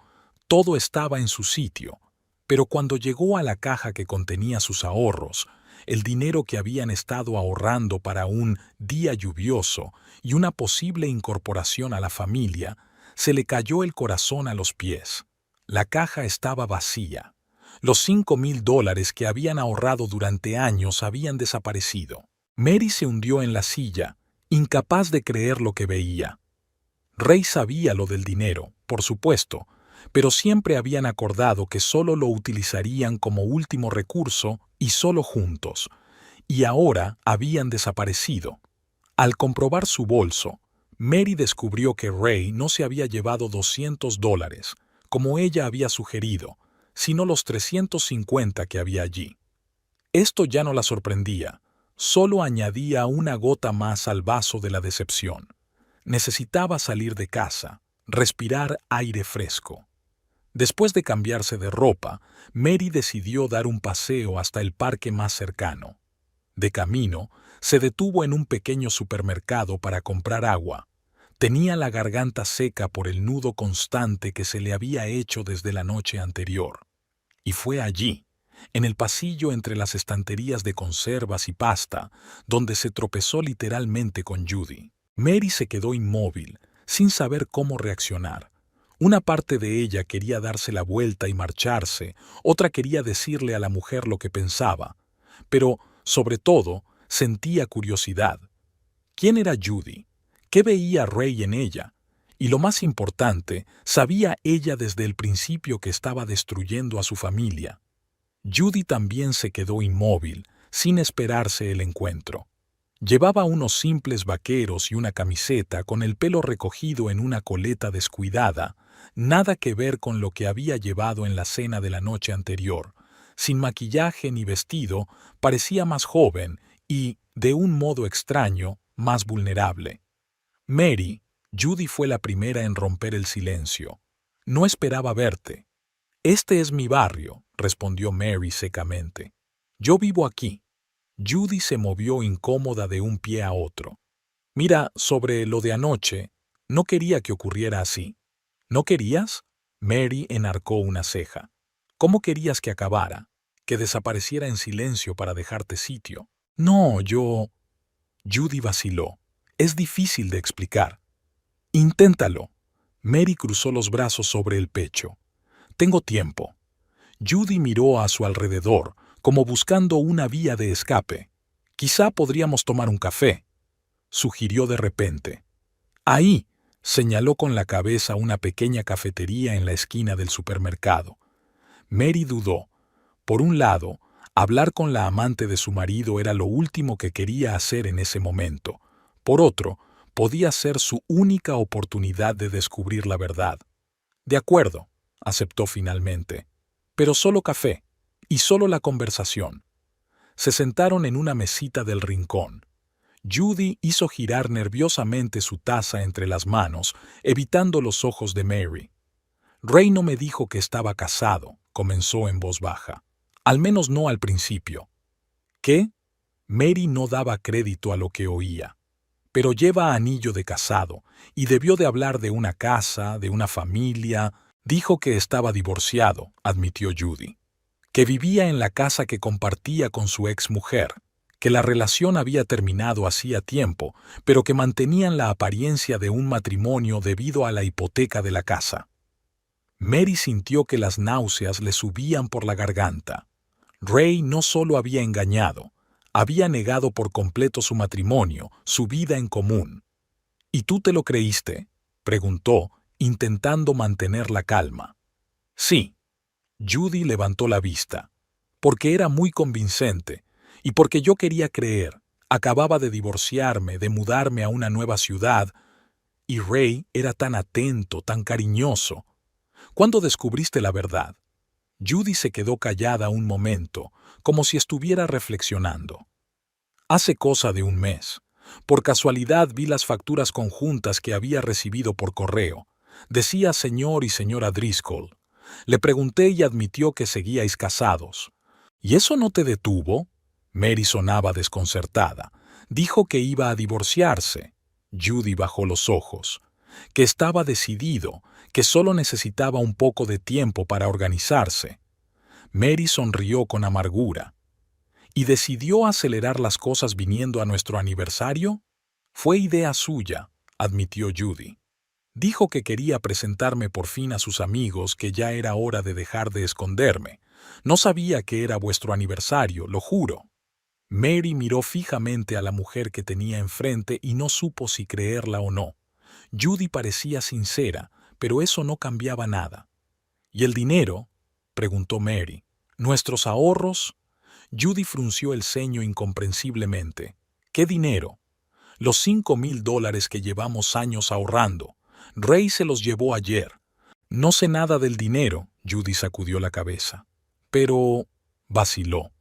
Speaker 1: Todo estaba en su sitio, pero cuando llegó a la caja que contenía sus ahorros, el dinero que habían estado ahorrando para un día lluvioso y una posible incorporación a la familia, se le cayó el corazón a los pies. La caja estaba vacía. Los $5,000 que habían ahorrado durante años habían desaparecido. Mary se hundió en la silla, incapaz de creer lo que veía. Ray sabía lo del dinero, por supuesto, pero siempre habían acordado que solo lo utilizarían como último recurso y solo juntos, y ahora habían desaparecido. Al comprobar su bolso, Mary descubrió que Ray no se había llevado $200, como ella había sugerido, sino los 350 que había allí. Esto ya no la sorprendía, solo añadía una gota más al vaso de la decepción. Necesitaba salir de casa, respirar aire fresco. Después de cambiarse de ropa, Mary decidió dar un paseo hasta el parque más cercano. De camino, se detuvo en un pequeño supermercado para comprar agua. Tenía la garganta seca por el nudo constante que se le había hecho desde la noche anterior. Y fue allí, en el pasillo entre las estanterías de conservas y pasta, donde se tropezó literalmente con Judy. Mary se quedó inmóvil, sin saber cómo reaccionar. Una parte de ella quería darse la vuelta y marcharse, otra quería decirle a la mujer lo que pensaba, pero, sobre todo, sentía curiosidad. ¿Quién era Judy? ¿Qué veía Ray en ella? Y lo más importante, sabía ella desde el principio que estaba destruyendo a su familia. Judy también se quedó inmóvil, sin esperarse el encuentro. Llevaba unos simples vaqueros y una camiseta con el pelo recogido en una coleta descuidada, nada que ver con lo que había llevado en la cena de la noche anterior. Sin maquillaje ni vestido, parecía más joven y, de un modo extraño, más vulnerable. Mary, Judy fue la primera en romper el silencio. No esperaba verte. Este es mi barrio, respondió Mary secamente. Yo vivo aquí. Judy se movió incómoda de un pie a otro. Mira, sobre lo de anoche, no quería que ocurriera así. ¿No querías? Mary enarcó una ceja. ¿Cómo querías que acabara? ¿Que desapareciera en silencio para dejarte sitio? No, yo... Judy vaciló. Es difícil de explicar. Inténtalo. Mary cruzó los brazos sobre el pecho. Tengo tiempo. Judy miró a su alrededor, como buscando una vía de escape. Quizá podríamos tomar un café, sugirió de repente. Ahí, señaló con la cabeza una pequeña cafetería en la esquina del supermercado. Mary dudó. Por un lado, hablar con la amante de su marido era lo último que quería hacer en ese momento. Por otro, podía ser su única oportunidad de descubrir la verdad. De acuerdo, aceptó finalmente. Pero solo café, y solo la conversación. Se sentaron en una mesita del rincón. Judy hizo girar nerviosamente su taza entre las manos, evitando los ojos de Mary. Ray no me dijo que estaba casado, comenzó en voz baja. Al menos no al principio. ¿Qué? Mary no daba crédito a lo que oía. Pero lleva anillo de casado, y debió de hablar de una casa, de una familia. Dijo que estaba divorciado, admitió Judy. Que vivía en la casa que compartía con su exmujer, que la relación había terminado hacía tiempo, pero que mantenían la apariencia de un matrimonio debido a la hipoteca de la casa. Mary sintió que las náuseas le subían por la garganta. Ray no solo había engañado, había negado por completo su matrimonio, su vida en común. ¿Y tú te lo creíste?, preguntó, intentando mantener la calma. Sí. Judy levantó la vista. Porque era muy convincente, y porque yo quería creer. Acababa de divorciarme, de mudarme a una nueva ciudad, y Ray era tan atento, tan cariñoso. ¿Cuándo descubriste la verdad? Judy se quedó callada un momento, como si estuviera reflexionando. Hace cosa de un mes. Por casualidad vi las facturas conjuntas que había recibido por correo. Decía señor y señora Driscoll. Le pregunté y admitió que seguíais casados. ¿Y eso no te detuvo? Mary sonaba desconcertada. Dijo que iba a divorciarse. Judy bajó los ojos. Que estaba decidido, que solo necesitaba un poco de tiempo para organizarse. Mary sonrió con amargura. ¿Y decidió acelerar las cosas viniendo a nuestro aniversario? Fue idea suya, admitió Judy. Dijo que quería presentarme por fin a sus amigos, que ya era hora de dejar de esconderme. No sabía que era vuestro aniversario, lo juro. Mary miró fijamente a la mujer que tenía enfrente y no supo si creerla o no. Judy parecía sincera, pero eso no cambiaba nada. ¿Y el dinero?, preguntó Mary. ¿Nuestros ahorros? Judy frunció el ceño incomprensiblemente. ¿Qué dinero? Los $5,000 que llevamos años ahorrando. Ray se los llevó ayer. No sé nada del dinero, Judy sacudió la cabeza. Pero... vaciló.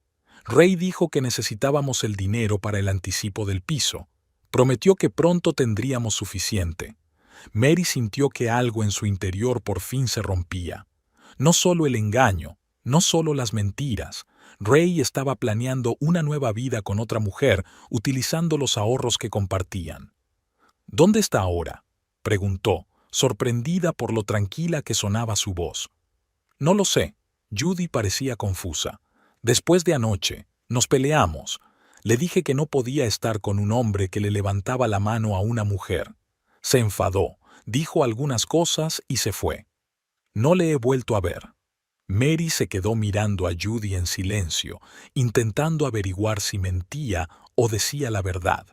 Speaker 1: Ray dijo que necesitábamos el dinero para el anticipo del piso. Prometió que pronto tendríamos suficiente. Mary sintió que algo en su interior por fin se rompía. No solo el engaño, no solo las mentiras. Ray estaba planeando una nueva vida con otra mujer, utilizando los ahorros que compartían. ¿Dónde está ahora?, preguntó, sorprendida por lo tranquila que sonaba su voz. No lo sé. Judy parecía confusa. Después de anoche, nos peleamos. Le dije que no podía estar con un hombre que le levantaba la mano a una mujer. Se enfadó, dijo algunas cosas y se fue. No le he vuelto a ver. Mary se quedó mirando a Judy en silencio, intentando averiguar si mentía o decía la verdad.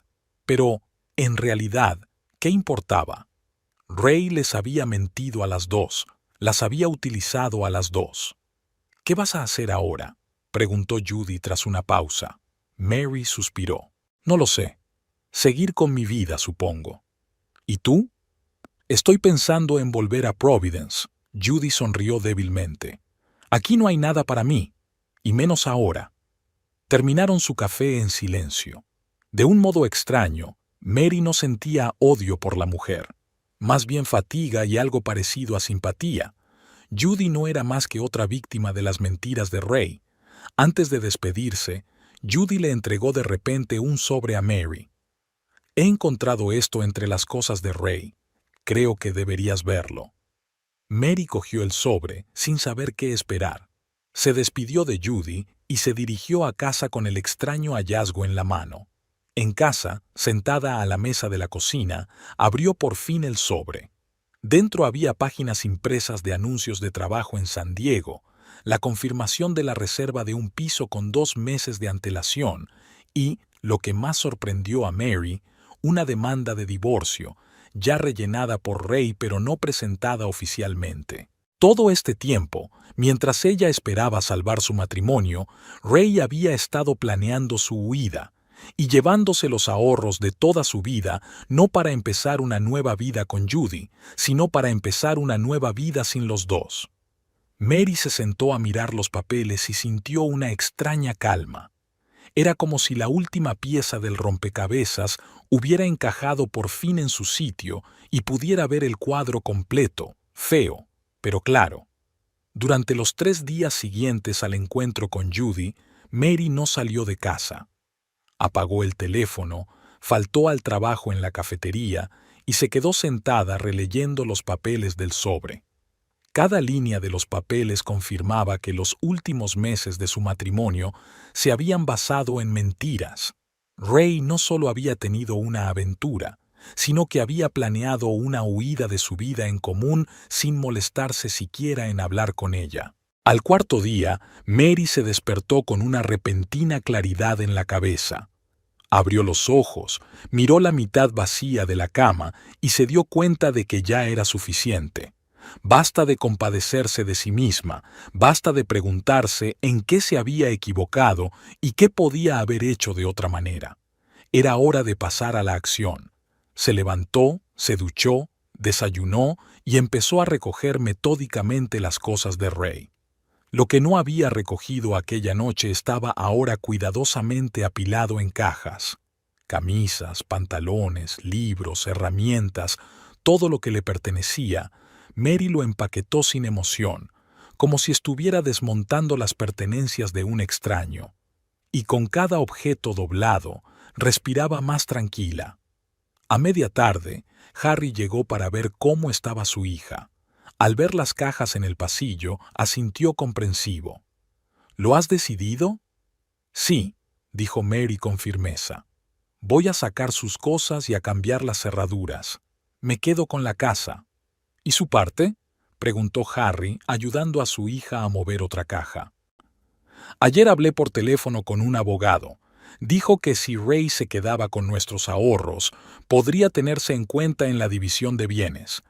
Speaker 1: Pero, en realidad, ¿qué importaba? Ray les había mentido a las dos, las había utilizado a las dos. ¿Qué vas a hacer ahora?, preguntó Judy tras una pausa. Mary suspiró. No lo sé. Seguir con mi vida, supongo. ¿Y tú? Estoy pensando en volver a Providence. Judy sonrió débilmente. Aquí no hay nada para mí, y menos ahora. Terminaron su café en silencio. De un modo extraño, Mary no sentía odio por la mujer, más bien fatiga y algo parecido a simpatía. Judy no era más que otra víctima de las mentiras de Ray. Antes de despedirse, Judy le entregó de repente un sobre a Mary. He encontrado esto entre las cosas de Ray. Creo que deberías verlo. Mary cogió el sobre sin saber qué esperar. Se despidió de Judy y se dirigió a casa con el extraño hallazgo en la mano. En casa, sentada a la mesa de la cocina, abrió por fin el sobre. Dentro había páginas impresas de anuncios de trabajo en San Diego, la confirmación de la reserva de un piso con 2 meses de antelación y, lo que más sorprendió a Mary, una demanda de divorcio, ya rellenada por Ray pero no presentada oficialmente. Todo este tiempo, mientras ella esperaba salvar su matrimonio, Ray había estado planeando su huida y llevándose los ahorros de toda su vida no para empezar una nueva vida con Judy, sino para empezar una nueva vida sin los dos. Mary se sentó a mirar los papeles y sintió una extraña calma. Era como si la última pieza del rompecabezas hubiera encajado por fin en su sitio y pudiera ver el cuadro completo, feo, pero claro. Durante los 3 días siguientes al encuentro con Judy, Mary no salió de casa. Apagó el teléfono, faltó al trabajo en la cafetería y se quedó sentada releyendo los papeles del sobre. Cada línea de los papeles confirmaba que los últimos meses de su matrimonio se habían basado en mentiras. Ray no solo había tenido una aventura, sino que había planeado una huida de su vida en común sin molestarse siquiera en hablar con ella. Al 4.º día, Mary se despertó con una repentina claridad en la cabeza. Abrió los ojos, miró la mitad vacía de la cama y se dio cuenta de que ya era suficiente. Basta de compadecerse de sí misma, basta de preguntarse en qué se había equivocado y qué podía haber hecho de otra manera. Era hora de pasar a la acción. Se levantó, se duchó, desayunó y empezó a recoger metódicamente las cosas de Ray. Lo que no había recogido aquella noche estaba ahora cuidadosamente apilado en cajas. Camisas, pantalones, libros, herramientas, todo lo que le pertenecía. Mary lo empaquetó sin emoción, como si estuviera desmontando las pertenencias de un extraño. Y con cada objeto doblado, respiraba más tranquila. A media tarde, Harry llegó para ver cómo estaba su hija. Al ver las cajas en el pasillo, asintió comprensivo. ¿Lo has decidido? Sí, dijo Mary con firmeza. Voy a sacar sus cosas y a cambiar las cerraduras. Me quedo con la casa. ¿Y su parte? Preguntó Harry, ayudando a su hija a mover otra caja. Ayer hablé por teléfono con un abogado. Dijo que si Ray se quedaba con nuestros ahorros, podría tenerse en cuenta en la división de bienes.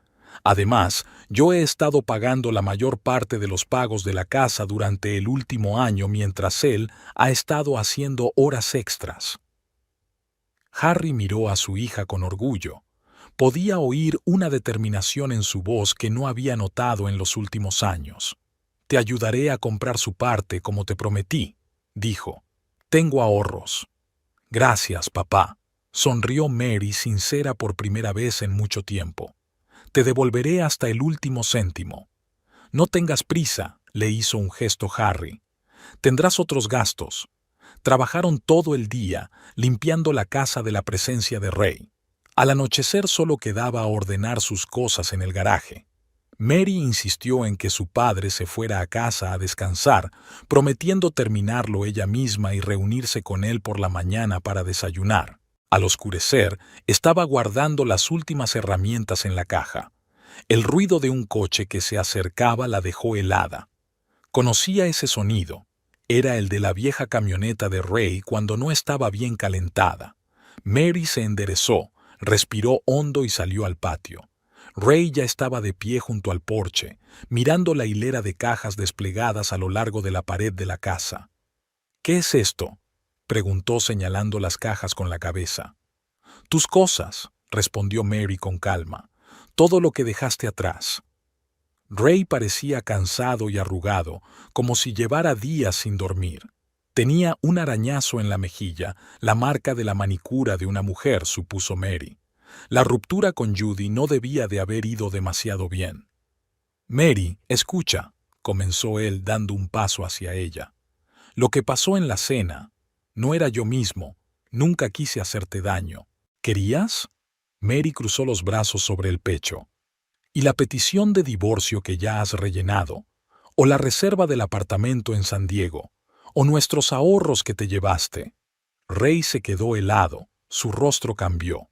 Speaker 1: Además, yo he estado pagando la mayor parte de los pagos de la casa durante el último año mientras él ha estado haciendo horas extras. Harry miró a su hija con orgullo. Podía oír una determinación en su voz que no había notado en los últimos años. «Te ayudaré a comprar su parte como te prometí», dijo. «Tengo ahorros». «Gracias, papá», sonrió Mary sincera por primera vez en mucho tiempo. «Te devolveré hasta el último céntimo». «No tengas prisa», le hizo un gesto Harry. «Tendrás otros gastos». Trabajaron todo el día, limpiando la casa de la presencia de Ray. Al anochecer solo quedaba ordenar sus cosas en el garaje. Mary insistió en que su padre se fuera a casa a descansar, prometiendo terminarlo ella misma y reunirse con él por la mañana para desayunar. Al oscurecer, estaba guardando las últimas herramientas en la caja. El ruido de un coche que se acercaba la dejó helada. Conocía ese sonido. Era el de la vieja camioneta de Ray cuando no estaba bien calentada. Mary se enderezó, respiró hondo y salió al patio. Ray ya estaba de pie junto al porche, mirando la hilera de cajas desplegadas a lo largo de la pared de la casa. «¿Qué es esto?», preguntó señalando las cajas con la cabeza. «Tus cosas», respondió Mary con calma. «Todo lo que dejaste atrás». Ray parecía cansado y arrugado, como si llevara días sin dormir. Tenía un arañazo en la mejilla, la marca de la manicura de una mujer, supuso Mary. La ruptura con Judy no debía de haber ido demasiado bien. «Mary, escucha», comenzó él dando un paso hacia ella. «Lo que pasó en la cena, no era yo mismo, nunca quise hacerte daño. ¿Querías?». Mary cruzó los brazos sobre el pecho. «¿Y la petición de divorcio que ya has rellenado? ¿O la reserva del apartamento en San Diego? ¿O nuestros ahorros que te llevaste? Ray se quedó helado, su rostro cambió.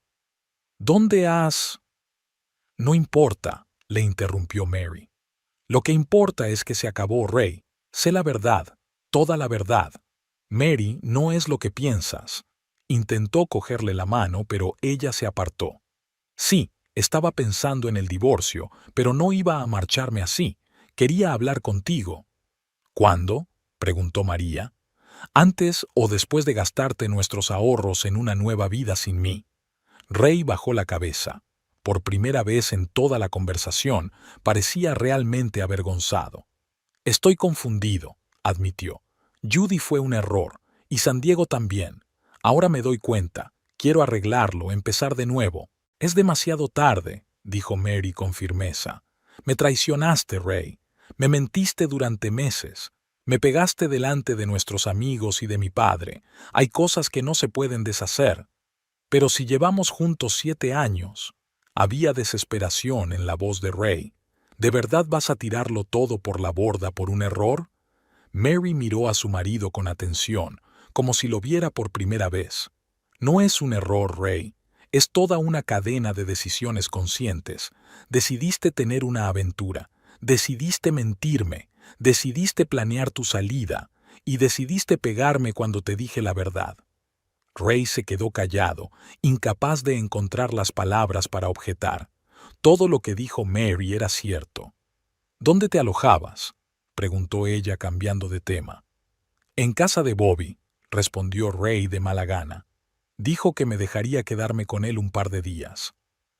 Speaker 1: ¿Dónde has...? No importa, le interrumpió Mary. Lo que importa es que se acabó, Ray. Sé la verdad, toda la verdad. Mary no es lo que piensas. Intentó cogerle la mano, pero ella se apartó. Sí, estaba pensando en el divorcio, pero no iba a marcharme así. Quería hablar contigo. ¿Cuándo?, preguntó María. ¿Antes o después de gastarte nuestros ahorros en una nueva vida sin mí? Ray bajó la cabeza. Por primera vez en toda la conversación, parecía realmente avergonzado. Estoy confundido, admitió. Judy fue un error, y San Diego también. Ahora me doy cuenta. Quiero arreglarlo, empezar de nuevo. Es demasiado tarde, dijo Mary con firmeza. Me traicionaste, Ray. Me mentiste durante meses. Me pegaste delante de nuestros amigos y de mi padre. Hay cosas que no se pueden deshacer. Pero si llevamos juntos 7 años... Había desesperación en la voz de Ray. ¿De verdad vas a tirarlo todo por la borda por un error? Mary miró a su marido con atención, como si lo viera por primera vez. No es un error, Ray. Es toda una cadena de decisiones conscientes. Decidiste tener una aventura. Decidiste mentirme. Decidiste planear tu salida. Y decidiste pegarme cuando te dije la verdad. Ray se quedó callado, incapaz de encontrar las palabras para objetar. Todo lo que dijo Mary era cierto. ¿Dónde te alojabas?, preguntó ella cambiando de tema. En casa de Bobby, respondió Ray de mala gana. Dijo que me dejaría quedarme con él un par de días.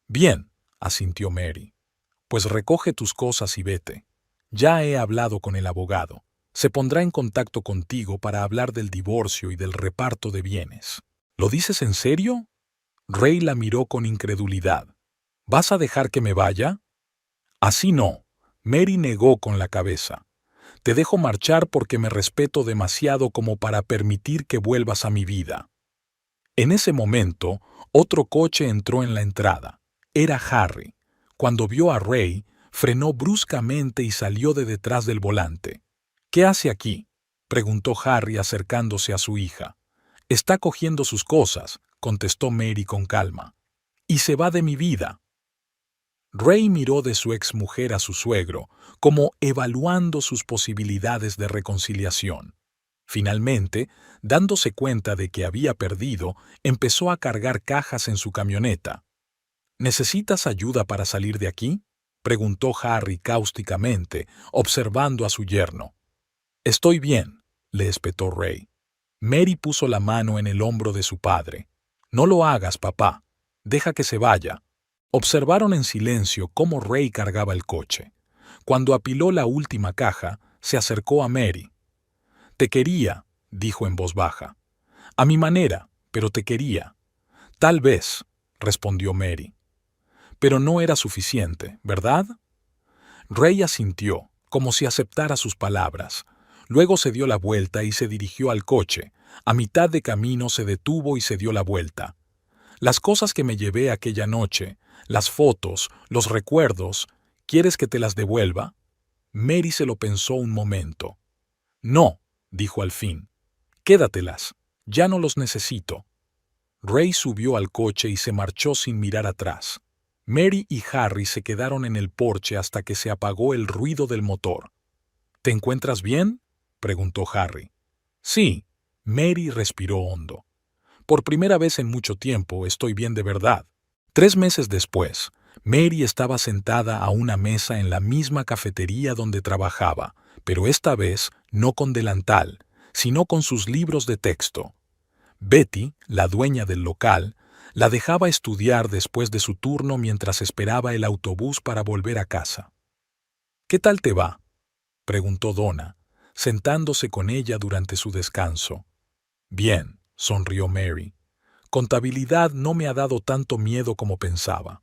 Speaker 1: Bien, asintió Mary. Pues recoge tus cosas y vete. Ya he hablado con el abogado. Se pondrá en contacto contigo para hablar del divorcio y del reparto de bienes. ¿Lo dices en serio? Ray la miró con incredulidad. ¿Vas a dejar que me vaya? Así no. Mary negó con la cabeza. Te dejo marchar porque me respeto demasiado como para permitir que vuelvas a mi vida. En ese momento, otro coche entró en la entrada. Era Harry. Cuando vio a Ray, frenó bruscamente y salió de detrás del volante. ¿Qué hace aquí?, preguntó Harry acercándose a su hija. Está cogiendo sus cosas, contestó Mary con calma. Y se va de mi vida. Ray miró de su exmujer a su suegro, como evaluando sus posibilidades de reconciliación. Finalmente, dándose cuenta de que había perdido, empezó a cargar cajas en su camioneta. ¿Necesitas ayuda para salir de aquí?, preguntó Harry cáusticamente, observando a su yerno. Estoy bien, le espetó Ray. Mary puso la mano en el hombro de su padre. No lo hagas, papá. Deja que se vaya. Observaron en silencio cómo Ray cargaba el coche. Cuando apiló la última caja, se acercó a Mary. Te quería, dijo en voz baja. A mi manera, pero te quería. Tal vez, respondió Mary. Pero no era suficiente, ¿verdad? Ray asintió, como si aceptara sus palabras. Luego se dio la vuelta y se dirigió al coche. A mitad de camino se detuvo y se dio la vuelta. Las cosas que me llevé aquella noche, las fotos, los recuerdos, ¿quieres que te las devuelva? Mary se lo pensó un momento. No, dijo al fin. Quédatelas. Ya no los necesito. Ray subió al coche y se marchó sin mirar atrás. Mary y Harry se quedaron en el porche hasta que se apagó el ruido del motor. ¿Te encuentras bien?, preguntó Harry. Sí. Mary respiró hondo. Por primera vez en mucho tiempo estoy bien de verdad. 3 meses después, Mary estaba sentada a una mesa en la misma cafetería donde trabajaba, pero esta vez no con delantal, sino con sus libros de texto. Betty, la dueña del local, la dejaba estudiar después de su turno mientras esperaba el autobús para volver a casa. ¿Qué tal te va?, preguntó Donna, sentándose con ella durante su descanso. Bien, sonrió Mary. Contabilidad no me ha dado tanto miedo como pensaba.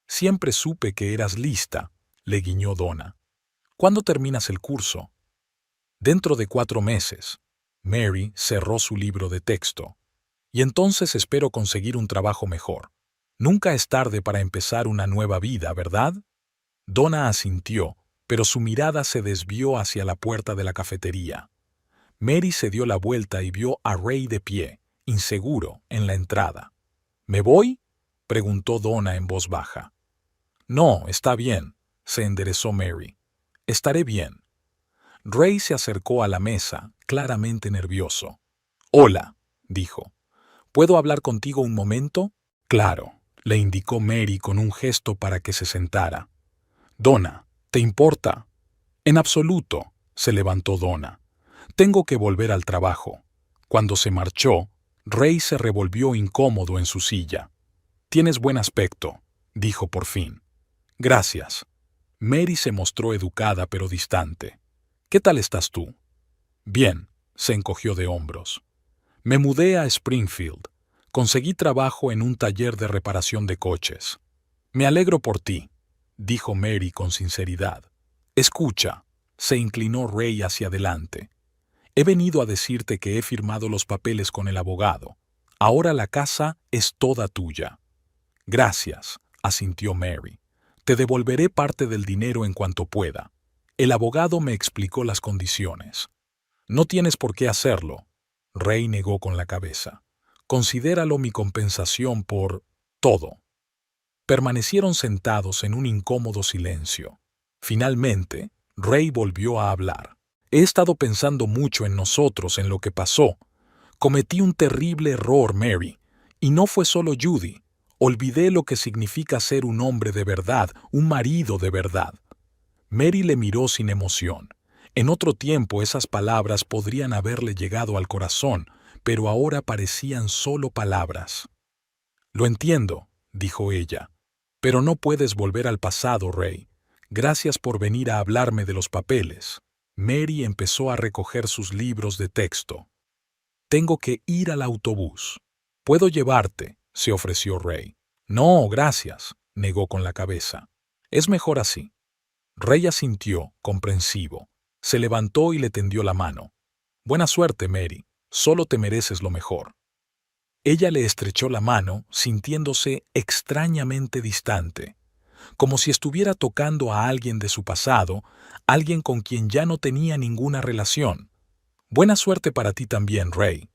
Speaker 1: Siempre supe que eras lista, le guiñó Donna. ¿Cuándo terminas el curso? Dentro de 4 meses. Mary cerró su libro de texto. Y entonces espero conseguir un trabajo mejor. Nunca es tarde para empezar una nueva vida, ¿verdad? Donna asintió, pero su mirada se desvió hacia la puerta de la cafetería. Mary se dio la vuelta y vio a Ray de pie, inseguro, en la entrada. ¿Me voy?, preguntó Donna en voz baja. No, está bien, se enderezó Mary. Estaré bien. Ray se acercó a la mesa, claramente nervioso. Hola, dijo. ¿Puedo hablar contigo un momento? Claro, le indicó Mary con un gesto para que se sentara. Donna, ¿te importa? En absoluto, se levantó Donna. Tengo que volver al trabajo. Cuando se marchó, Ray se revolvió incómodo en su silla. Tienes buen aspecto, dijo por fin. Gracias. Mary se mostró educada pero distante. ¿Qué tal estás tú? Bien, se encogió de hombros. Me mudé a Springfield. Conseguí trabajo en un taller de reparación de coches. Me alegro por ti, dijo Mary con sinceridad. Escucha, se inclinó Ray hacia adelante. He venido a decirte que he firmado los papeles con el abogado. Ahora la casa es toda tuya. Gracias, asintió Mary. Te devolveré parte del dinero en cuanto pueda. El abogado me explicó las condiciones. No tienes por qué hacerlo. Ray negó con la cabeza. Considéralo mi compensación por todo. Permanecieron sentados en un incómodo silencio. Finalmente, Ray volvió a hablar. He estado pensando mucho en nosotros, en lo que pasó. Cometí un terrible error, Mary. Y no fue solo Judy. Olvidé lo que significa ser un hombre de verdad, un marido de verdad. Mary le miró sin emoción. En otro tiempo esas palabras podrían haberle llegado al corazón, pero ahora parecían solo palabras. Lo entiendo, dijo ella. Pero no puedes volver al pasado, Ray. Gracias por venir a hablarme de los papeles. Mary empezó a recoger sus libros de texto. Tengo que ir al autobús. ¿Puedo llevarte?, se ofreció Ray. No, gracias, negó con la cabeza. Es mejor así. Ray asintió, comprensivo. Se levantó y le tendió la mano. Buena suerte, Mary. Solo te mereces lo mejor. Ella le estrechó la mano, sintiéndose extrañamente distante, como si estuviera tocando a alguien de su pasado, alguien con quien ya no tenía ninguna relación. Buena suerte para ti también, Ray.